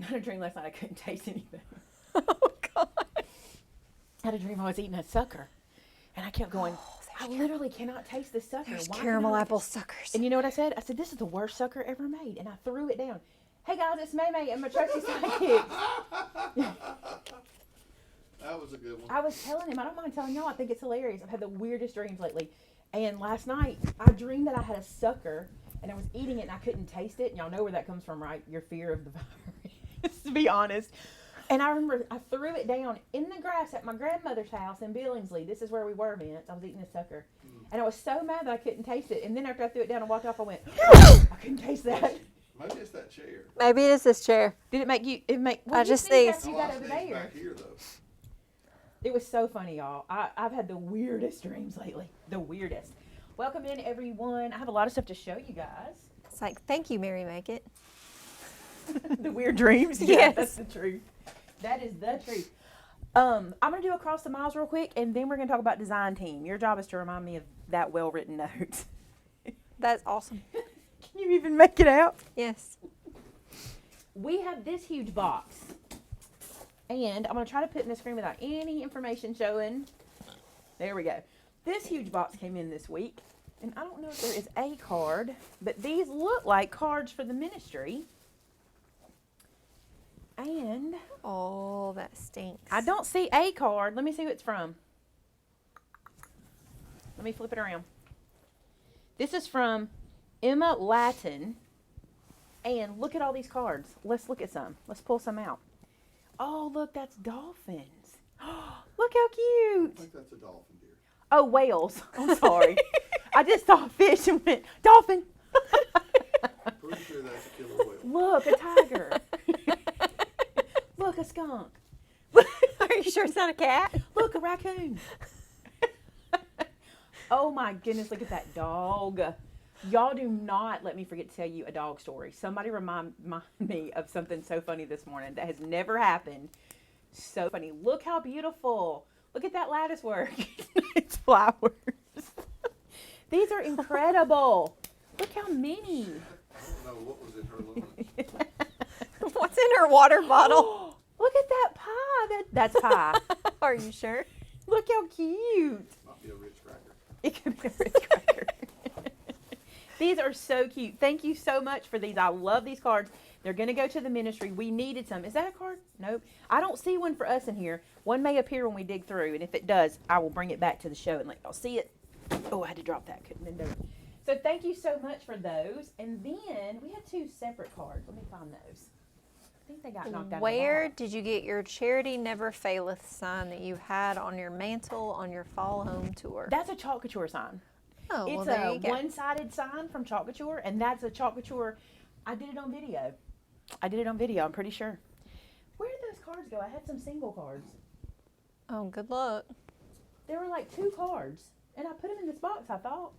I had a dream last night I couldn't taste anything. Oh, God. I had a dream I was eating a sucker. And I kept going, I literally cannot taste this sucker. There's Why caramel cannot I apple taste-" suckers. And you know what I said? I said, this is the worst sucker ever made. And I threw it down. Hey, guys, it's Maymay and my trusty sidekick. That was a good one. I was telling him, I don't mind telling y'all, I think it's hilarious. I've had the weirdest dreams lately. And last night, I dreamed that I had a sucker, and I was eating it, and I couldn't taste it. And y'all know where that comes from, right? Your fear of the virus, to be honest. And I remember I threw it down in the grass at my grandmother's house in Billingsley. This is where we were, Vince. I was eating a sucker. And I was so mad that I couldn't taste it. And then after I threw it down and walked off, I went, I couldn't taste that. Maybe it's that chair. Maybe it is this chair. Did it make you, well, I you just sneezed sneezed. after you No, got I over sneezed there. back here, though. It was so funny, y'all. I've had the weirdest dreams lately. The weirdest. Welcome in, everyone. I have a lot of stuff to show you guys. It's like, thank you, Mary Make It. The weird dreams? Yeah, Yes. that's the truth. That is the truth. I'm going to do Across the Miles real quick, and then we're going to talk about Design Team. Your job is to remind me of that well-written note. That's awesome. Can you even make it out? Yes. We have this huge box. And I'm going to try to put in the screen without any information showing. There we go. This huge box came in this week. And I don't know if there is a card, but these look like cards for the ministry. And Oh, that stinks. I don't see a card. Let me see who it's from. Let me flip it around. This is from Emma Latin. And look at all these cards. Let's look at some. Let's pull some out. Oh, look, that's dolphins. Look how I cute. think that's a dolphin, dear. Oh, whales. I'm sorry. I just saw a fish and went, dolphin. Pretty sure that's a killer whale. Look, a tiger. Look, a skunk. Are you sure it's not a cat? Look, a raccoon. Oh my goodness, look at that dog. Y'all do not let me forget to tell you a dog story. Somebody remind me of something so funny this morning that has never happened. So funny. Look how beautiful. Look at that lattice work. It's flowers. These are incredible. Look how many. I don't know what was in her lunch. What's in her water bottle? Look at that pie. That's pie. Are you sure? Look how cute. Might be a Ritz cracker. It could be a Ritz cracker. These are so cute. Thank you so much for these. I love these cards. They're going to go to the ministry. We needed some. Is that a card? Nope. I don't see one for us in here. One may appear when we dig through, and if it does, I will bring it back to the show and let y'all see it. Oh, I had to drop that. Couldn't bend over. So thank you so much for those. And then we have two separate cards. Let me find those. I think they got knocked out Where of the did you get your Charity Never Faileth sign that you had on your mantle on your fall home tour? That's a Chalk Couture sign. Oh, well, It's there a you go. one-sided sign from Chalk Couture, and that's a Chalk Couture. I did it on video. I'm pretty sure. Where did those cards go? I had some single cards. Oh, good luck. There were like 2 cards, and I put them in this box, I thought.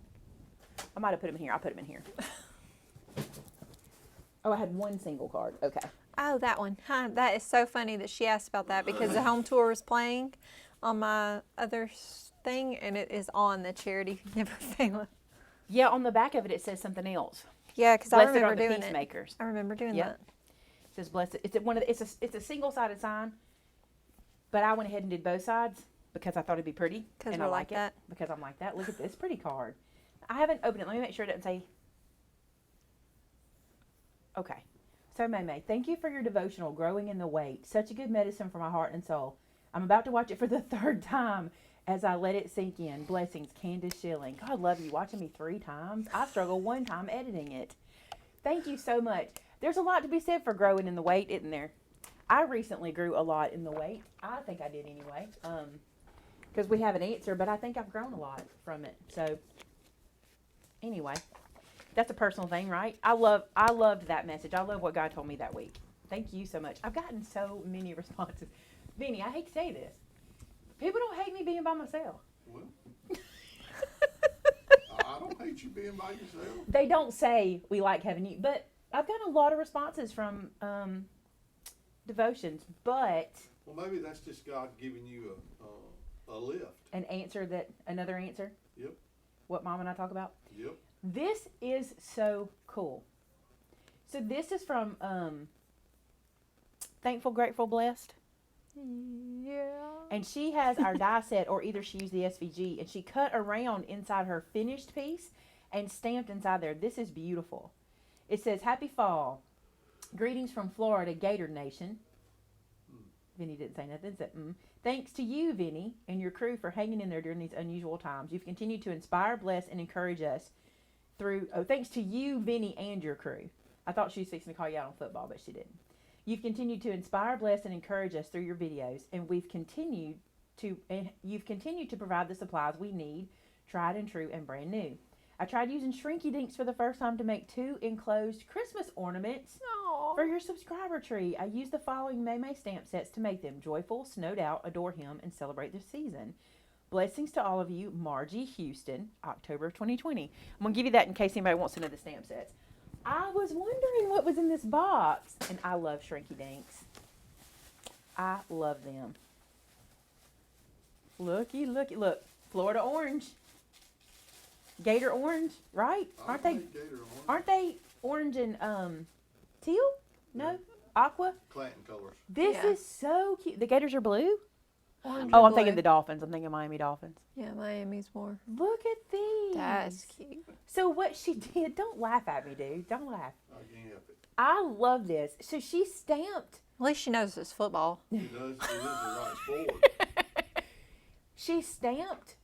I might have put them in here. I'll put them in here. Oh, I had 1 single card. Okay. Oh, that one. Huh, that is so funny that she asked about that because the home tour was playing on my other thing, and it is on the Charity Never Faileth. Yeah, on the back of it, it says something else. Yeah, because I Blessed remember are the doing it. peacemakers. I remember doing Yep. that. It says blessed. It's a single-sided sign, but I went ahead and did both sides because I thought it'd be pretty. 'Cause and we're I like like that. it because I'm like that. Look at this pretty card. I haven't opened it. Let me make sure it doesn't say. Okay. So Maymay, thank you for your devotional, Growing in the Weight. Such a good medicine for my heart and soul. I'm about to watch it for the 3rd time as I let it sink in. Blessings, Candace Schilling. God love you. Watching me 3 times. I struggle 1 time editing it. Thank you so much. There's a lot to be said for growing in the weight, isn't there? I recently grew a lot in the weight. I think I did anyway. Because we have an answer, but I think I've grown a lot from it. So, anyway, that's a personal thing, right? I loved that message. I love what God told me that week. Thank you so much. I've gotten so many responses. Vinny, I hate to say this. People don't hate me being by myself. Well, I don't hate you being by yourself. They don't say we like having you, but I've gotten a lot of responses from devotions, but Well, maybe that's just God giving you a lift. another answer. Yep. What Mom and I talk about. Yep. This is so cool. So this is from Thankful, Grateful, Blessed? Yeah. And she has our die set, or either she used the SVG, and she cut around inside her finished piece and stamped inside there. This is beautiful. It says, Happy Fall. Greetings from Florida, Gator Nation. Vinny didn't say nothing. Said, Thanks to you, Vinny, and your crew for hanging in there during these unusual times. You've continued to inspire, bless, and encourage us through... Oh, thanks to you, Vinny, and your crew. I thought she was fixing to call you out on football, but she didn't. You've continued to inspire, bless, and encourage us through your videos, and you've continued to provide the supplies we need, tried and true and brand new. I tried using Shrinky Dinks for the first time to make 2 enclosed Christmas ornaments Aww. for your subscriber tree. I used the following Maymay stamp sets to make them: joyful, snowed out, adore him, and celebrate the season. Blessings to all of you, Margie Houston, October of 2020. I'm going to give you that in case anybody wants to know the stamp sets. I was wondering what was in this box, and I love Shrinky Dinks. I love them. Looky, look. Florida orange. Gator orange, right? Aren't they? Gator orange. Aren't they orange and teal? No, aqua. Clanton colors. This Yeah. is so cute. The Gators are blue. Orange Oh, and I'm thinking blue. the Dolphins. I'm thinking Miami Dolphins. Yeah, Miami's more. Look at these. That's cute. So what she did? Don't laugh at me, dude. Don't laugh. I can't help it. I love this. So she stamped. At least she knows it's football. It does. It is the right sport. She stamped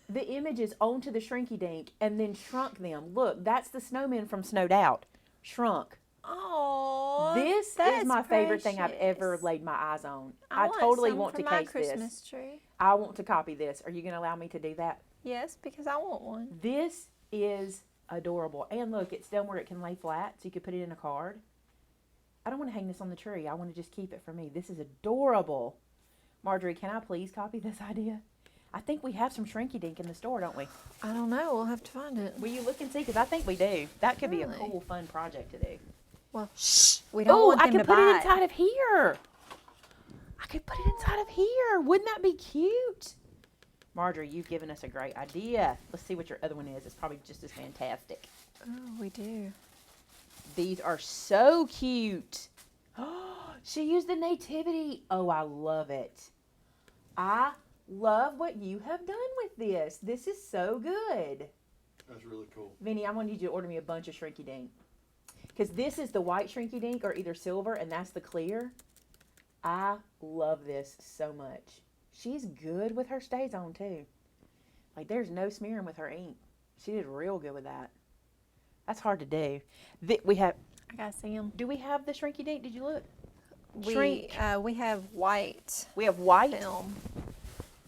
the images onto the Shrinky Dink and then shrunk them. Look, that's the snowman from Snowed Out. Shrunk. Oh, This is my favorite thing I've ever laid my eyes on. I totally want to case Christmas this. tree. I want to copy this. Are you going to allow me to do that? Yes, because I want one. This is adorable. And look, it's done where it can lay flat, so you could put it in a card. I don't want to hang this on the tree. I want to just keep it for me. This is adorable. Marjorie, can I please copy this idea? I think we have some Shrinky Dink in the store, don't we? I don't know. We'll have to find it. Will you look and see? Because I think we do. That could be a Really? cool, fun project to do. Well, shh. We don't Oh, want I them could to put buy it inside of here. I could put it inside of here. Wouldn't that be cute? Marjorie, you've given us a great idea. Let's see what your other one is. It's probably just as fantastic. Oh, we do. These are so cute. She used the nativity. Oh, I love it. I love what you have done with this. This is so good. That's really cool. Vinny, I'm going to need you to order me a bunch of Shrinky Dink. Because this is the white Shrinky Dink or either silver, and that's the clear. I love this so much. She's good with her stays on, too. Like, there's no smearing with her ink. She did real good with that. That's hard to do. We have... I gotta see them. Do we have the Shrinky Dink? Did you look? We have white We have white. film.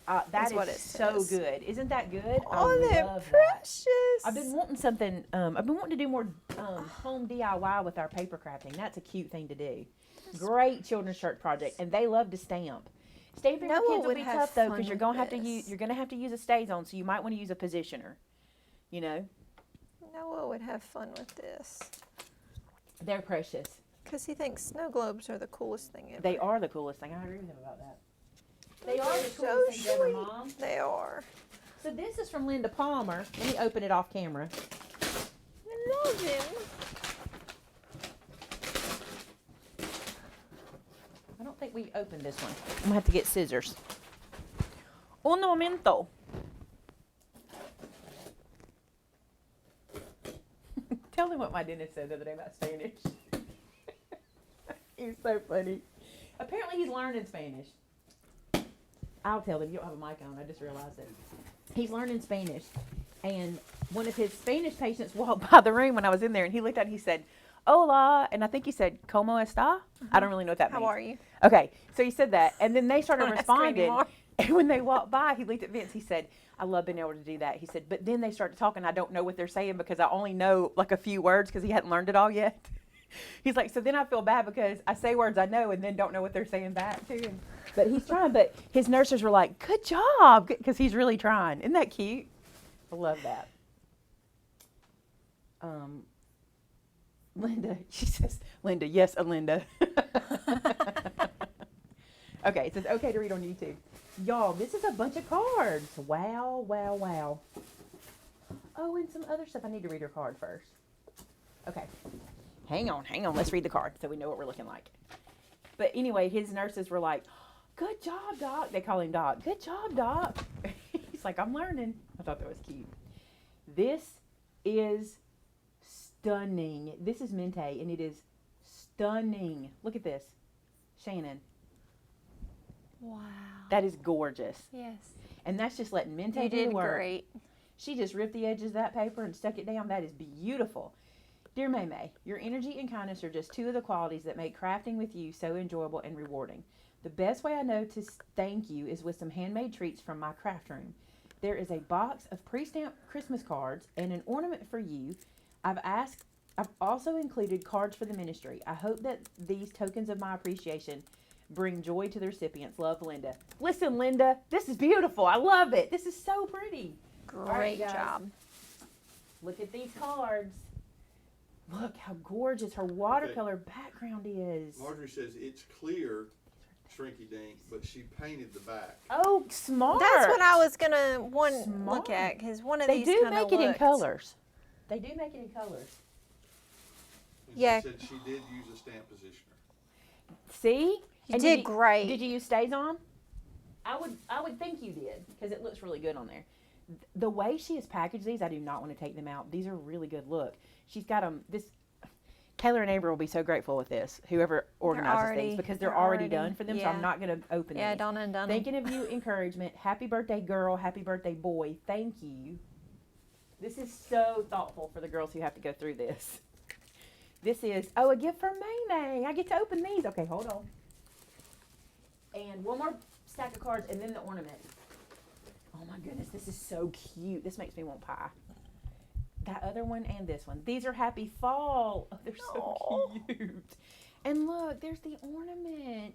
That is what is it so says. good. Isn't that good? Oh, I they're love that. precious. I've been wanting something. I've been wanting to do more home DIY with our paper crafting. That's a cute thing to do. Great children's shirt project, and they love to stamp. Stamping for Noah kids will would be have tough though, fun because you're with gonna have to this. use. You're gonna have to use a stays on, so you might want to use a positioner. You know, Noah would have fun with this they're precious. because he thinks snow globes are the coolest thing ever. They are the coolest thing. I agree with him about that. They are the So coolest thing ever, sweet. Mom. They are. So this is from Linda Palmer. Let me open it off camera. I love him. I don't think we opened this one. I'm gonna have to get scissors. Un momento. Tell them what my dentist said the other day about Spanish. He's so funny. Apparently he's learning Spanish. I'll tell them. You don't have a mic on. I just realized it. He's learning Spanish. And one of his Spanish patients walked by the room when I was in there, and he looked at it and he said, hola. And I think he said, ¿Cómo está? I don't really know what that means. How are you? Okay, so he said that, and then they started Don't ask her responding. anymore. And when they walked by, he looked at Vince. He said, "I love being able to do that." He said, "But then they started talking. I don't know what they're saying because I only know like a few words because he hadn't learned it all yet." He's like, "So then I feel bad because I say words I know and then don't know what they're saying back to him." But he's trying. But his nurses were like, "Good job," because he's really trying. Isn't that cute? I love that. Linda, she says, Linda, yes, Linda. Okay, it says okay to read on YouTube. Y'all, this is a bunch of cards. Wow, wow, wow. Oh, and some other stuff. I need to read her card first. Okay. Hang on. Let's read the card so we know what we're looking like. But anyway, his nurses were like, "Good job, Doc." They call him Doc. "Good job, Doc." He's like, "I'm learning." I thought that was cute. This is stunning. This is Mente, and it is stunning. Look at this. Shannon. Wow. That is gorgeous. Yes. And that's just letting Mente You do the did work. great. She just ripped the edges of that paper and stuck it down. That is beautiful. Dear Maymay, your energy and kindness are just two of the qualities that make crafting with you so enjoyable and rewarding. The best way I know to thank you is with some handmade treats from my craft room. There is a box of pre-stamped Christmas cards and an ornament for you. I've also included cards for the ministry. I hope that these tokens of my appreciation bring joy to the recipients. Love, Linda. Listen, Linda, this is beautiful. I love it. This is so pretty. Great right, guys. job. Look at these cards. Look how gorgeous her watercolor background is. Marjorie says it's clear, shrinky dink, but she painted the back. Oh, smart. That's what I was gonna Smart. look at, because one of They these do kind of make it in colors. They do make it in colors. And Yeah. She said she did use a stamp positioner. See? You did great. Did you use stays on? I would think you did, because it looks really good on there. The way she has packaged these, I do not want to take them out. These are really good. Look, she's got them. Taylor and Amber will be so grateful with this. Whoever organizes these, because they're already done for them. So I'm not going to open Yeah, these. don't undone them. Thinking of you, encouragement. Happy birthday, girl. Happy birthday, boy. Thank you. This is so thoughtful for the girls who have to go through this. This is, a gift from Maymay. I get to open these. Okay, hold on. And one more stack of cards, and then the ornament. Oh my goodness, this is so cute. This makes me want pie. That other one and this one. These are happy fall. Oh, they're so cute. And look, there's the ornament.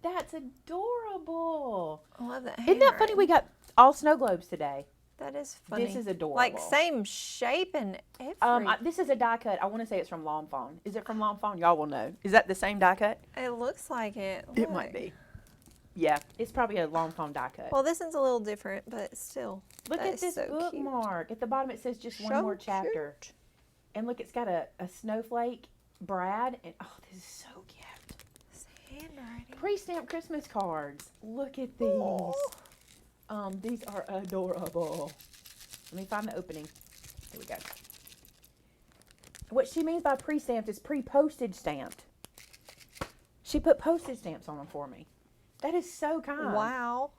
That's adorable. I love that. Isn't that funny? We got all snow globes today. That is funny. This is adorable. Like same shape and everything. This is a die cut. I want to say it's from Longphone. Is it from Longphone? Y'all will know. Is that the same die cut? It looks like it. It might Look. be. Yeah, it's probably a Longphone die cut. Well, this one's a little different, but still. Look that at is this so cute. bookmark. At the bottom it says just one So more chapter. cute. And look, it's got a snowflake, Brad, and oh, this is so cute. It's handwriting. Pre-stamped Christmas cards. Look at these. Aw. These are adorable. Let me find the opening. Here we go. What she means by pre-stamped is pre-postage stamped. She put postage stamps on them for me. That is so kind. Wow.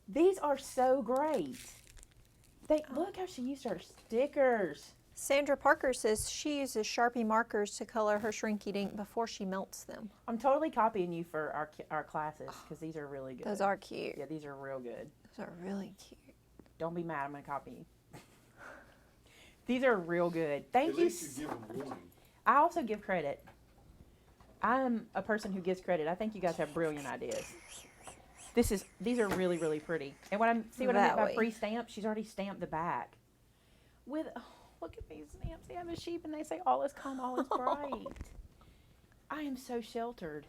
These are so great. Look how she used her stickers. Sandra Parker says she uses Sharpie markers to color her shrinky dink before she melts them. I'm totally copying you for our classes because these are really good. Those are cute. Yeah, these are real good. Those are really cute. Don't be mad. I'm going to copy you. These are real good. Thank At you. least you give them warning. I also give credit. I'm a person who gives credit. I think you guys have brilliant ideas. These are really, really pretty. And what I meant by way. pre-stamped, she's already stamped the back. Look at these stamps. They have a sheep and they say all is calm, all is bright. I am so sheltered.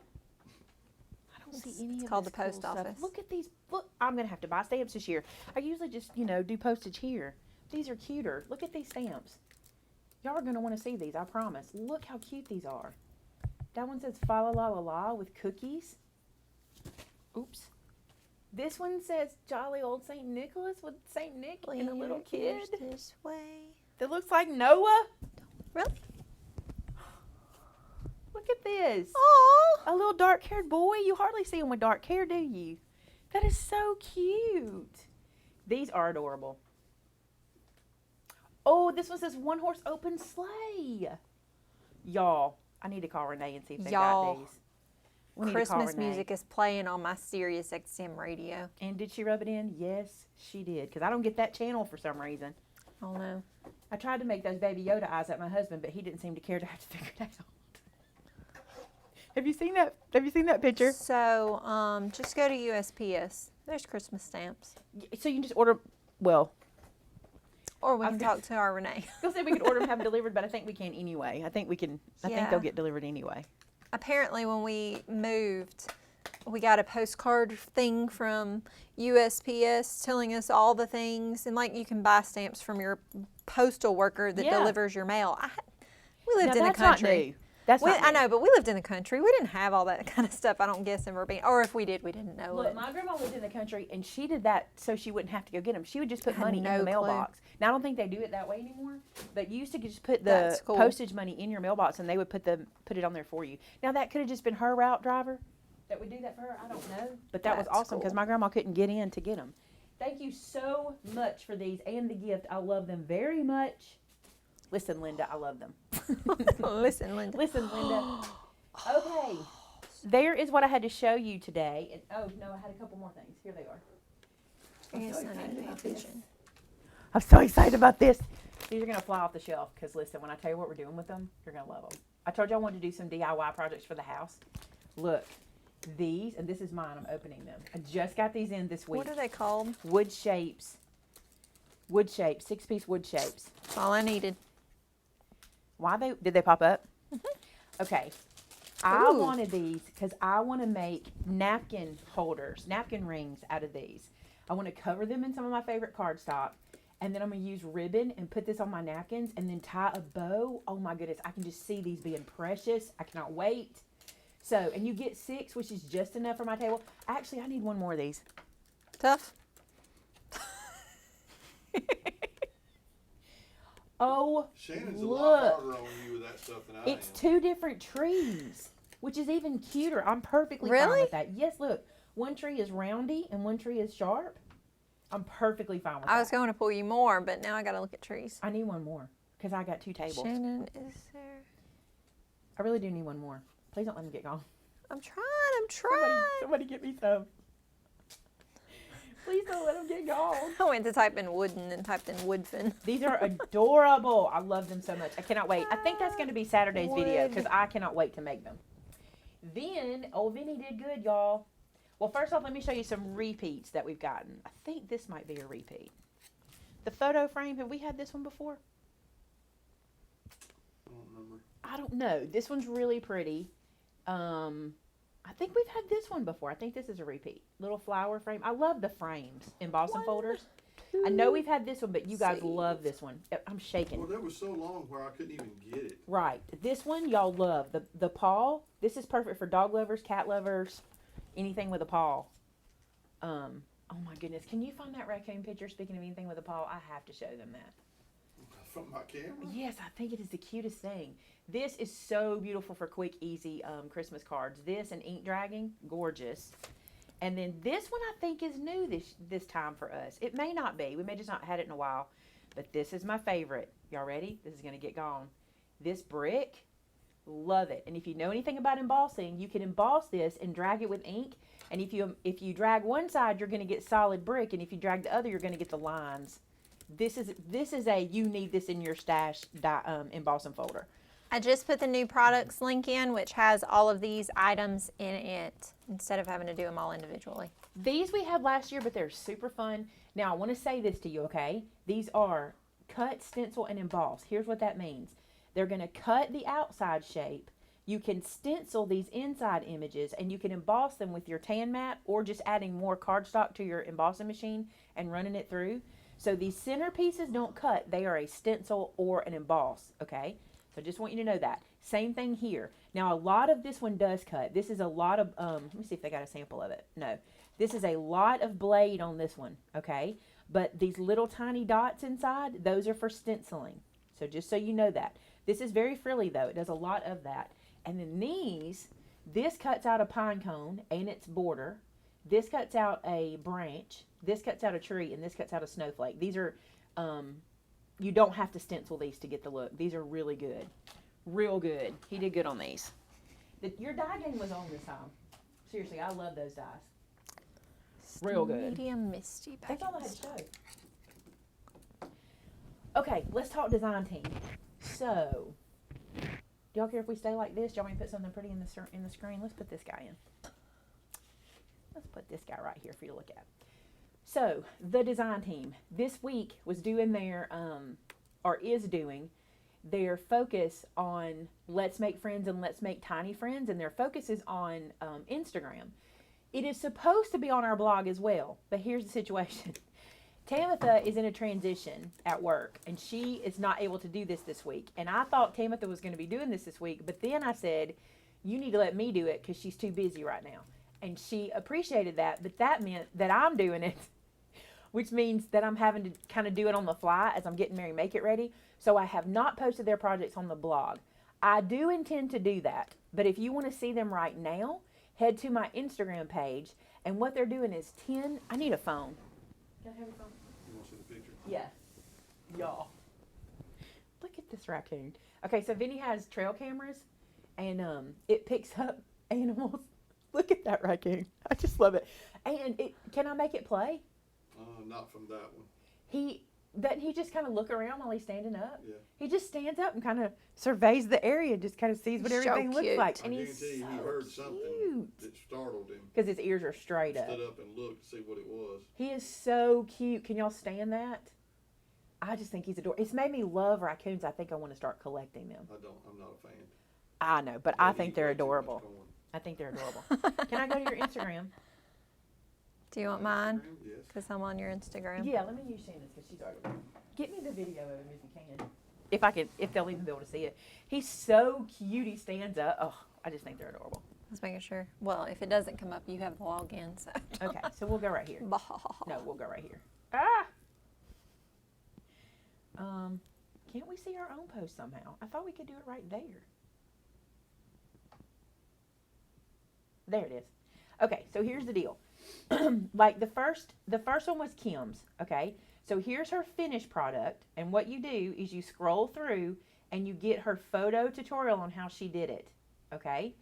I don't see any It's of called this the post cool stuff. office. Look at these. Look, I'm gonna have to buy stamps this year. I usually just do postage here. These are cuter. Look at these stamps. Y'all are gonna want to see these. I promise. Look how cute these are. That one says fa la la la la with cookies. Oops. This one says jolly old St. Nicholas with St. Nick and a little kid This way. that looks like Noah. Really? Look at this. Oh. A little dark-haired boy. You hardly see him with dark hair, do you? That is so cute. These are adorable. Oh, this one says one horse open sleigh. Y'all, I need to call Renee and see if they got these. We need to call Christmas Renee. music is playing on my Sirius XM radio. And did she rub it in? Yes, she did. Because I don't get that channel for some reason. Oh no. I tried to make those Baby Yoda eyes at my husband, but he didn't seem to care to have to figure it out. Have you seen that? Have you seen that picture? So, just go to USPS. There's Christmas stamps. So you can just order. Well, Or we I was can gonna- talk to our Renee. I was gonna say we could order them, have them delivered, but I think we can anyway. I think we can. I think Yeah. they'll get delivered anyway. Apparently, when we moved, we got a postcard thing from USPS telling us all the things, and like you can buy stamps from your postal worker that Yeah. delivers your mail. We lived Now, in the that's not country. new. That's not I me. know, but we lived in the country. We didn't have all that kind of stuff, I don't guess, in Virginia. Or if we did, we didn't know Look, it. my grandma lived in the country, and she did that so she wouldn't have to go get them. She would just put Had money in no the clue. mailbox. Now, I don't think they do it that way anymore, but you used to just put the That's cool. postage money in your mailbox, and they would put it on there for you. Now, that could have just been her route driver that would do that for her. I don't know, but that was That's awesome because cool. my grandma couldn't get in to get them. Thank you so much for these and the gift. I love them very much. Listen, Linda, I love them. Listen, Linda. Listen, Linda. Okay. There is what I had to show you today. And oh no, I had a couple more things. Here they are. I guess so I need excited to pay about this. attention. I'm so excited about this. These are gonna fly off the shelf because listen, when I tell you what we're doing with them, you're gonna love them. I told you I wanted to do some DIY projects for the house. Look, these, and this is mine. I'm opening them. I just got these in this week. What are they called? Wood shapes. Wood shapes. 6-piece wood shapes. That's all I needed. Why did they pop up? Okay. I Ooh. wanted these because I want to make napkin holders, napkin rings out of these. I want to cover them in some of my favorite cardstock, and then I'm going to use ribbon and put this on my napkins and then tie a bow. Oh my goodness, I can just see these being precious. I cannot wait. So, and you get 6, which is just enough for my table. Actually, I need one more of these. Tough? Oh, Shannon's a look. lot harder on you with that stuff than I It's am. 2 different trees, which is even cuter. I'm perfectly fine Really? with that. Yes, look. One tree is roundy and one tree is sharp. I'm perfectly fine with that. I was going to pull you more, but now I got to look at trees. I need one more because I got 2 tables. Shannon, is there? I really do need one more. Please don't let them get gone. I'm trying. Somebody get me some. Please don't let them get gone. I went to type in wooden and typed in woodfin. These are adorable. I love them so much. I cannot wait. I think that's going to be Saturday's video Wood. because I cannot wait to make them. Then, old Vinny did good, y'all. Well, first off, let me show you some repeats that we've gotten. I think this might be a repeat. The photo frame, have we had this one before? I don't remember. I don't know. This one's really pretty. I think we've had this one before. I think this is a repeat. Little flower frame. I love the frames, embossing folders. I know we've had this one, but you guys see. love this one. I'm shaking. Well, there was so long where I couldn't even get it. Right. This one y'all love. The paw. This is perfect for dog lovers, cat lovers, anything with a paw. Oh my goodness. Can you find that raccoon picture? Speaking of anything with a paw, I have to show them that. From my camera? Yes, I think it is the cutest thing. This is so beautiful for quick, easy Christmas cards. This and ink dragging, gorgeous. And then this one I think is new this time for us. It may not be. We may just not had it in a while. But this is my favorite. Y'all ready? This is going to get gone. This brick, love it. And if you know anything about embossing, you can emboss this and drag it with ink. And if you drag one side, you're going to get solid brick. And if you drag the other, you're going to get the lines. This is a you need this in your stash embossing folder. I just put the new products link in, which has all of these items in it instead of having to do them all individually. These we had last year, but they're super fun. Now, I want to say this to you, okay? These are cut, stencil, and emboss. Here's what that means. They're going to cut the outside shape. You can stencil these inside images, and you can emboss them with your tan mat or just adding more cardstock to your embossing machine and running it through. So these center pieces don't cut. They are a stencil or an emboss, okay? So just want you to know that. Same thing here. Now, a lot of this one does cut. This is a lot of, let me see if they got a sample of it. No. This is a lot of blade on this one, okay? But these little tiny dots inside, those are for stenciling. So just so you know that. This is very frilly, though. It does a lot of that. And then these, this cuts out a pine cone and its border. This cuts out a branch. This cuts out a tree, and this cuts out a snowflake. These are, you don't have to stencil these to get the look. These are really good. Real good. He did good on these. Your die game was on this time. Seriously, I love those dies. Real good. Medium misty back. That's all I had to show. Okay, let's talk design team. So, do y'all care if we stay like this? Do y'all want me to put something pretty in the screen? Let's put this guy in. Let's put this guy right here for you to look at. So, the design team this week was doing their, or is doing their focus on Let's Make Friends and Let's Make Tiny Friends, and their focus is on Instagram. It is supposed to be on our blog as well, but here's the situation. Tamitha is in a transition at work, and she is not able to do this week. And I thought Tamitha was going to be doing this week, but then I said, you need to let me do it because she's too busy right now. And she appreciated that, but that meant that I'm doing it, which means that I'm having to kind of do it on the fly as I'm getting Maymay Make It ready. So I have not posted their projects on the blog. I do intend to do that, but if you want to see them right now, head to my Instagram page, and what they're doing is I need a phone. Can I have your phone? You want to see the picture? Yeah. Y'all. Look at this raccoon. Okay, so Vinny has trail cameras, and it picks up animals. Look at that raccoon. I just love it. And can I make it play? Not from that one. Doesn't he just kind of look around while he's standing up? Yeah. He just stands up and kind of surveys the area, just kind of sees what So everything looks cute. like. I And guarantee he's you he so heard something cute. that startled him. Because his ears are straight up. Stood up and looked to see what it was. He is so cute. Can y'all stand that? I just think he's adorable. It's made me love raccoons. I think I want to start collecting them. I'm not a fan. I know, but They I think eat they're way too much adorable. corn. I think they're adorable. Can I go to your Instagram? Do you want mine? Instagram? Yes. Because I'm on your Instagram. Yeah, let me use Shannon's because she's already. Get me the video of him if you can. If they'll even be able to see it. He's so cute. He stands up. Oh, I just think they're adorable. Just making sure. Well, if it doesn't come up, you have the login. So. Okay, so we'll go right here. Bah. No, we'll go right here. Ah. Can't we see our own post somehow? I thought we could do it right there. There it is. Okay, so here's the deal. Like the first one was Kim's, okay? So here's her finished product, and what you do is you scroll through and you get her photo tutorial on how she did it, okay?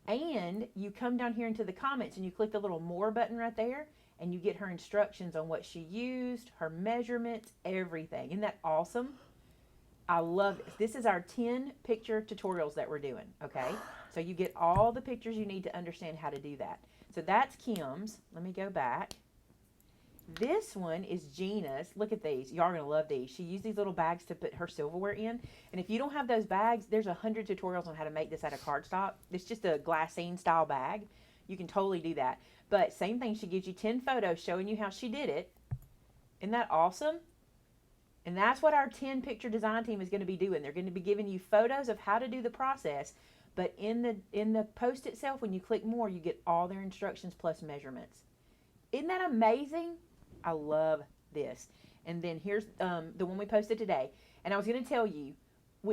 And you come down here into the comments and you click the little more button right there, and you get her instructions on what she used, her measurements, everything. Isn't that awesome? I love this. This is our 10 picture tutorials that we're doing, okay? So you get all the pictures you need to understand how to do that. So that's Kim's. Let me go back. This one is Gina's. Look at these. Y'all are going to love these. She used these little bags to put her silverware in. And if you don't have those bags, there's 100 tutorials on how to make this out of cardstock. It's just a glassine style bag. You can totally do that. But same thing, she gives you 10 photos showing you how she did it. Isn't that awesome? And that's what our 10 picture design team is going to be doing. They're going to be giving you photos of how to do the process. But in the post itself, when you click more, you get all their instructions plus measurements. Isn't that amazing? I love this. And then here's the one we posted today. And I was going to tell you,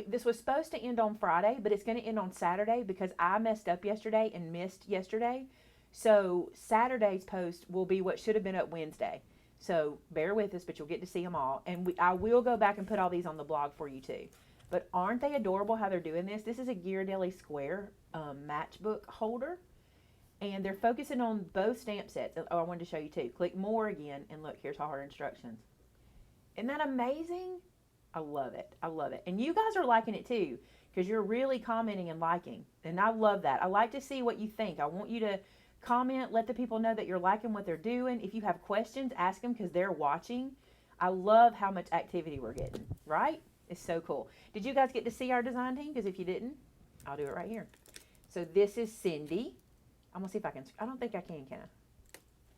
this was supposed to end on Friday, but it's going to end on Saturday because I messed up yesterday and missed yesterday. So Saturday's post will be what should have been up Wednesday. So bear with us, but you'll get to see them all. And I will go back and put all these on the blog for you too. But aren't they adorable how they're doing this? This is a Ghirardelli square matchbook holder. And they're focusing on both stamp sets. Oh, I wanted to show you too. Click more again, and look, here's all her instructions. Isn't that amazing? I love it. I love it. And you guys are liking it too, because you're really commenting and liking. And I love that. I like to see what you think. I want you to comment, let the people know that you're liking what they're doing. If you have questions, ask them because they're watching. I love how much activity we're getting, right? It's so cool. Did you guys get to see our design team? Because if you didn't, I'll do it right here. So this is Cindy. I'm going to see if I can. I don't think I can I?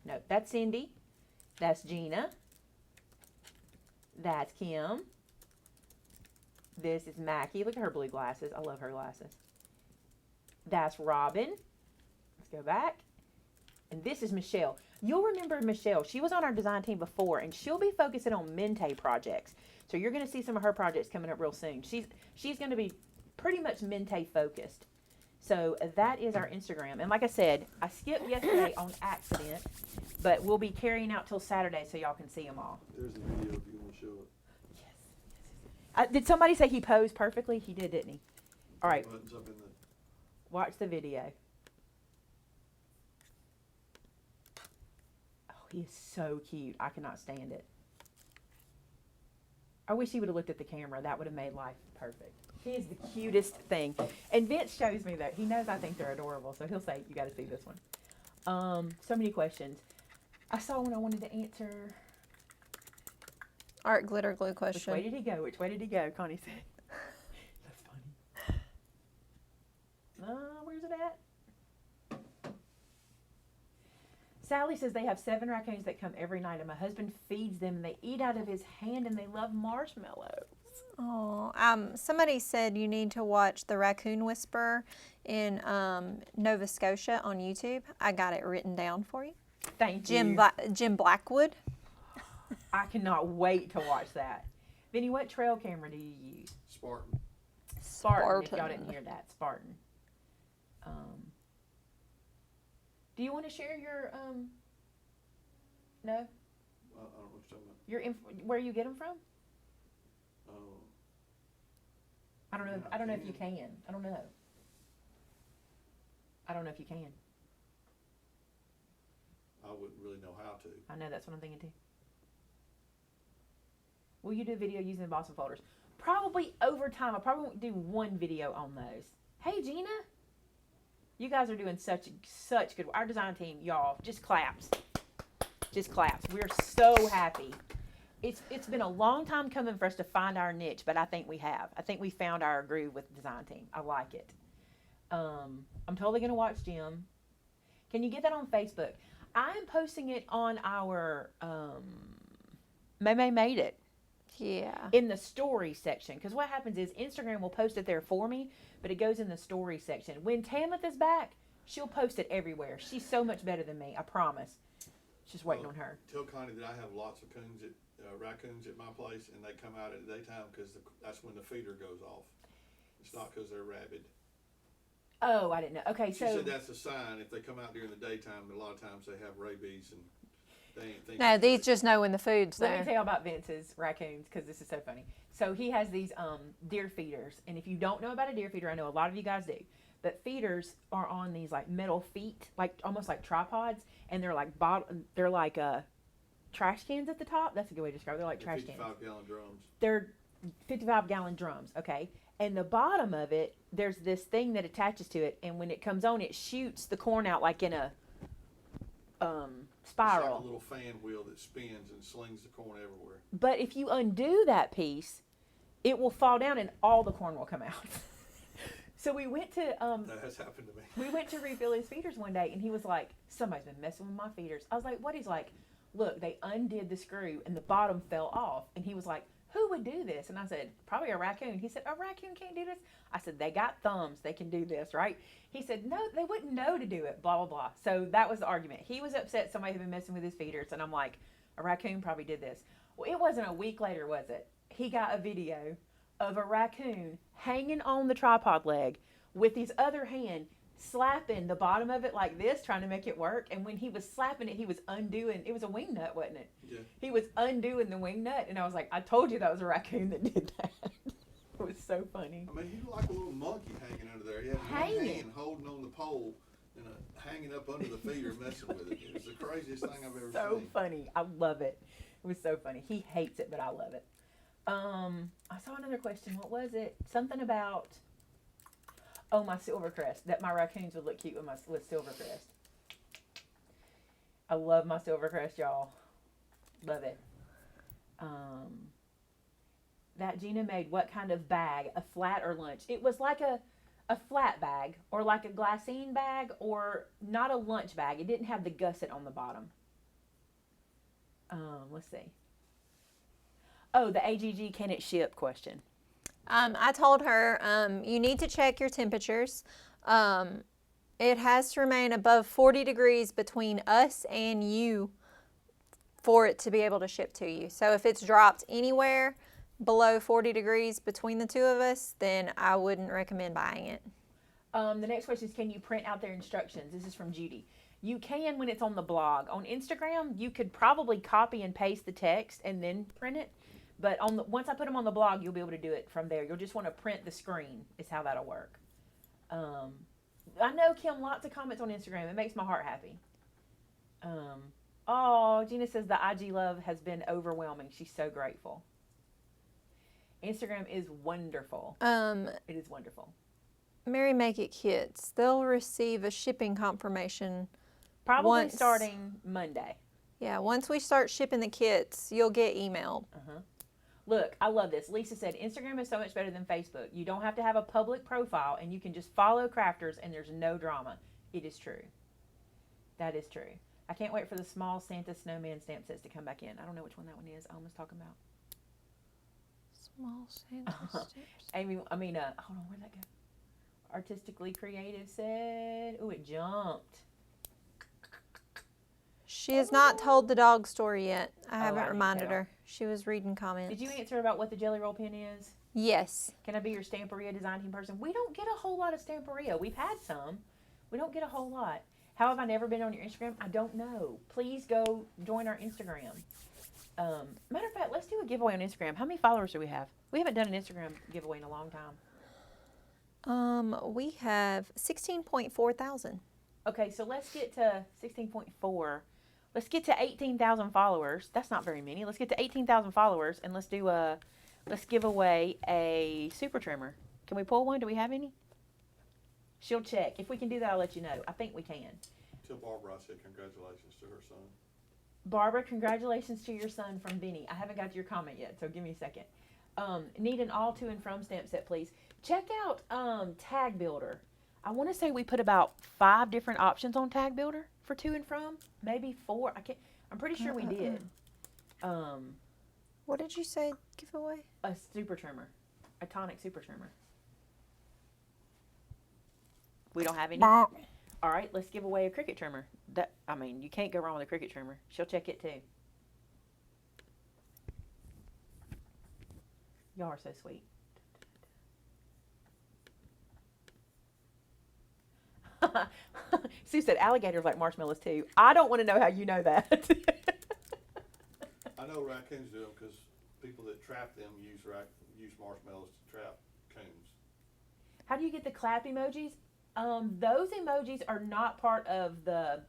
No, that's Cindy. That's Gina. That's Kim. This is Mackie. Look at her blue glasses. I love her glasses. That's Robin. Let's go back. And this is Michelle. You'll remember Michelle. She was on our design team before, and she'll be focusing on Mente projects. So you're going to see some of her projects coming up real soon. She's going to be pretty much Mente focused. So that is our Instagram. And like I said, I skipped yesterday on accident, but we'll be carrying out till Saturday so y'all can see them all. There's a video if you want to show it. Yes. Did somebody say he posed perfectly? He did, didn't he? All right. Buttons up in the Watch the video. Oh, he is so cute. I cannot stand it. I wish he would have looked at the camera. That would have made life perfect. He is the cutest thing. And Vince shows me that. He knows I think they're adorable, so he'll say, you got to see this one. So many questions. I saw one I wanted to answer. Art glitter glue Which question. way did he go? Which way did he go? Connie said. That's funny. Where's it at? Sally says they have 7 raccoons that come every night, and my husband feeds them, and they eat out of his hand, and they love marshmallows. Oh, somebody said you need to watch The Raccoon Whisperer in Nova Scotia on YouTube. I got it written down for you. Thank you. Jim Blackwood. I cannot wait to watch that. Vinny, what trail camera do you use? Spartan. Spartan. If y'all didn't hear that, Spartan. Do you want to share your No. I don't know what you're talking about. Your where you get them from? Oh. I don't know. I don't know if you can. I don't know. I don't know if you can. I wouldn't really know how to. I know, that's what I'm thinking too. Will you do a video using the Boston folders? Probably over time. I probably won't do one video on those. Hey, Gina. You guys are doing such good work. Our design team, y'all, just claps. Just claps. We're so happy. It's been a long time coming for us to find our niche, but I think we have. I think we found our groove with the design team. I like it. I'm totally going to watch Jim. Can you get that on Facebook? I'm posting it on our Maymay Made It. Yeah. In the story section. Because what happens is Instagram will post it there for me, but it goes in the story section. When Tamith is back, she'll post it everywhere. She's so much better than me, I promise. Just waiting on her. Tell Connie that I have lots of raccoons at my place, and they come out at the daytime because that's when the feeder goes off. It's not because they're rabid. Oh, I didn't know. Okay, She so said that's a sign. If they come out during the daytime, a lot of times they have rabies and they ain't thinking. No, these just know when the food's let there. me tell you about Vince's raccoons because this is so funny. So he has these deer feeders, and if you don't know about a deer feeder, I know a lot of you guys do. But feeders are on these like metal feet, like almost like tripods, and they're like trash cans at the top. That's a good way to describe it. They're like trash cans. 55-gallon drums. They're 55-gallon drums, okay? And the bottom of it, there's this thing that attaches to it, and when it comes on, it shoots the corn out like in a spiral. It's like a little fan wheel that spins and slings the corn everywhere. But if you undo that piece, it will fall down and all the corn will come out. So we went to That has happened to me. we went to refill his feeders one day, and he was like, somebody's been messing with my feeders. I was like, what? He's like, look, they undid the screw and the bottom fell off. And he was like, who would do this? And I said, probably a raccoon. He said, a raccoon can't do this? I said, they got thumbs. They can do this, right? He said, no, they wouldn't know to do it, blah, blah, blah. So that was the argument. He was upset somebody had been messing with his feeders. And I'm like, a raccoon probably did this. Well, it wasn't a week later, was it? He got a video of a raccoon hanging on the tripod leg with his other hand slapping the bottom of it like this, trying to make it work. And when he was slapping it, he was undoing, it was a wing nut, wasn't it? Yeah. He was undoing the wing nut, and I was like, I told you that was a raccoon that did that. It was so funny. I mean, he looked like a little monkey hanging under there. He had one Hanging. hand holding on the pole and hanging up under the feeder messing with it. It was the craziest thing I've ever So seen. funny. I love it. It was so funny. He hates it, but I love it. I saw another question. What was it? Something about, oh, my Silvercrest, that my raccoons would look cute with Silvercrest. I love my Silvercrest, y'all. Love it. That Gina made what kind of bag? A flat or lunch? It was like a flat bag or like a glassine bag or not a lunch bag. It didn't have the gusset on the bottom. Let's see. Oh, the AGG can it ship question. I told her you need to check your temperatures. It has to remain above 40 degrees between us and you for it to be able to ship to you. So if it's dropped anywhere below 40 degrees between the two of us, then I wouldn't recommend buying it. The next question is, can you print out their instructions? This is from Judy. You can when it's on the blog. On Instagram, you could probably copy and paste the text and then print it. But once I put them on the blog, you'll be able to do it from there. You'll just want to print the screen is how that'll work. I know, Kim, lots of comments on Instagram. It makes my heart happy. Oh, Gina says the IG love has been overwhelming. She's so grateful. Instagram is wonderful. It is wonderful. Mary Make It kits, they'll receive a shipping confirmation. Probably starting Monday. Yeah, once we start shipping the kits, you'll get emailed. Look, I love this. Lisa said, Instagram is so much better than Facebook. You don't have to have a public profile, and you can just follow crafters, and there's no drama. It is true. That is true. I can't wait for the small Santa snowman stamp sets to come back in. I don't know which one that one is. Alma's talking about. Small Santa stamps. Amy, hold on, where'd that go? Artistically Creative said, oh, it jumped. She has not told the dog story yet. I I haven't need to reminded tell. her. She was reading comments. Did you answer about what the Jelly Roll pin is? Yes. Can I be your Stamperia design team person? We don't get a whole lot of Stamperia. We've had some. We don't get a whole lot. How have I never been on your Instagram? I don't know. Please go join our Instagram. Matter of fact, let's do a giveaway on Instagram. How many followers do we have? We haven't done an Instagram giveaway in a long time. We have 16.4 thousand. Okay, so let's get to 16.4. Let's get to 18,000 followers. That's not very many. Let's get to 18,000 followers, and let's give away a super trimmer. Can we pull one? Do we have any? She'll check. If we can do that, I'll let you know. I think we can. Tell Barbara I said congratulations to her son. Barbara, congratulations to your son from Vinny. I haven't got to your comment yet, so give me a second. Need an all to and from stamp set, please. Check out Tag Builder. I want to say we put about 5 different options on Tag Builder for to and from. Maybe 4. I'm pretty sure we did. What did you say? Giveaway? A super trimmer. A tonic super trimmer. We don't have any? All right, let's give away a Cricut trimmer. You can't go wrong with a Cricut trimmer. She'll check it too. Y'all are so sweet. Sue said alligators like marshmallows too. I don't want to know how you know that. I know raccoons do them because people that trap them use marshmallows to trap coons. How do you get the clap emojis? Those emojis are not part of the.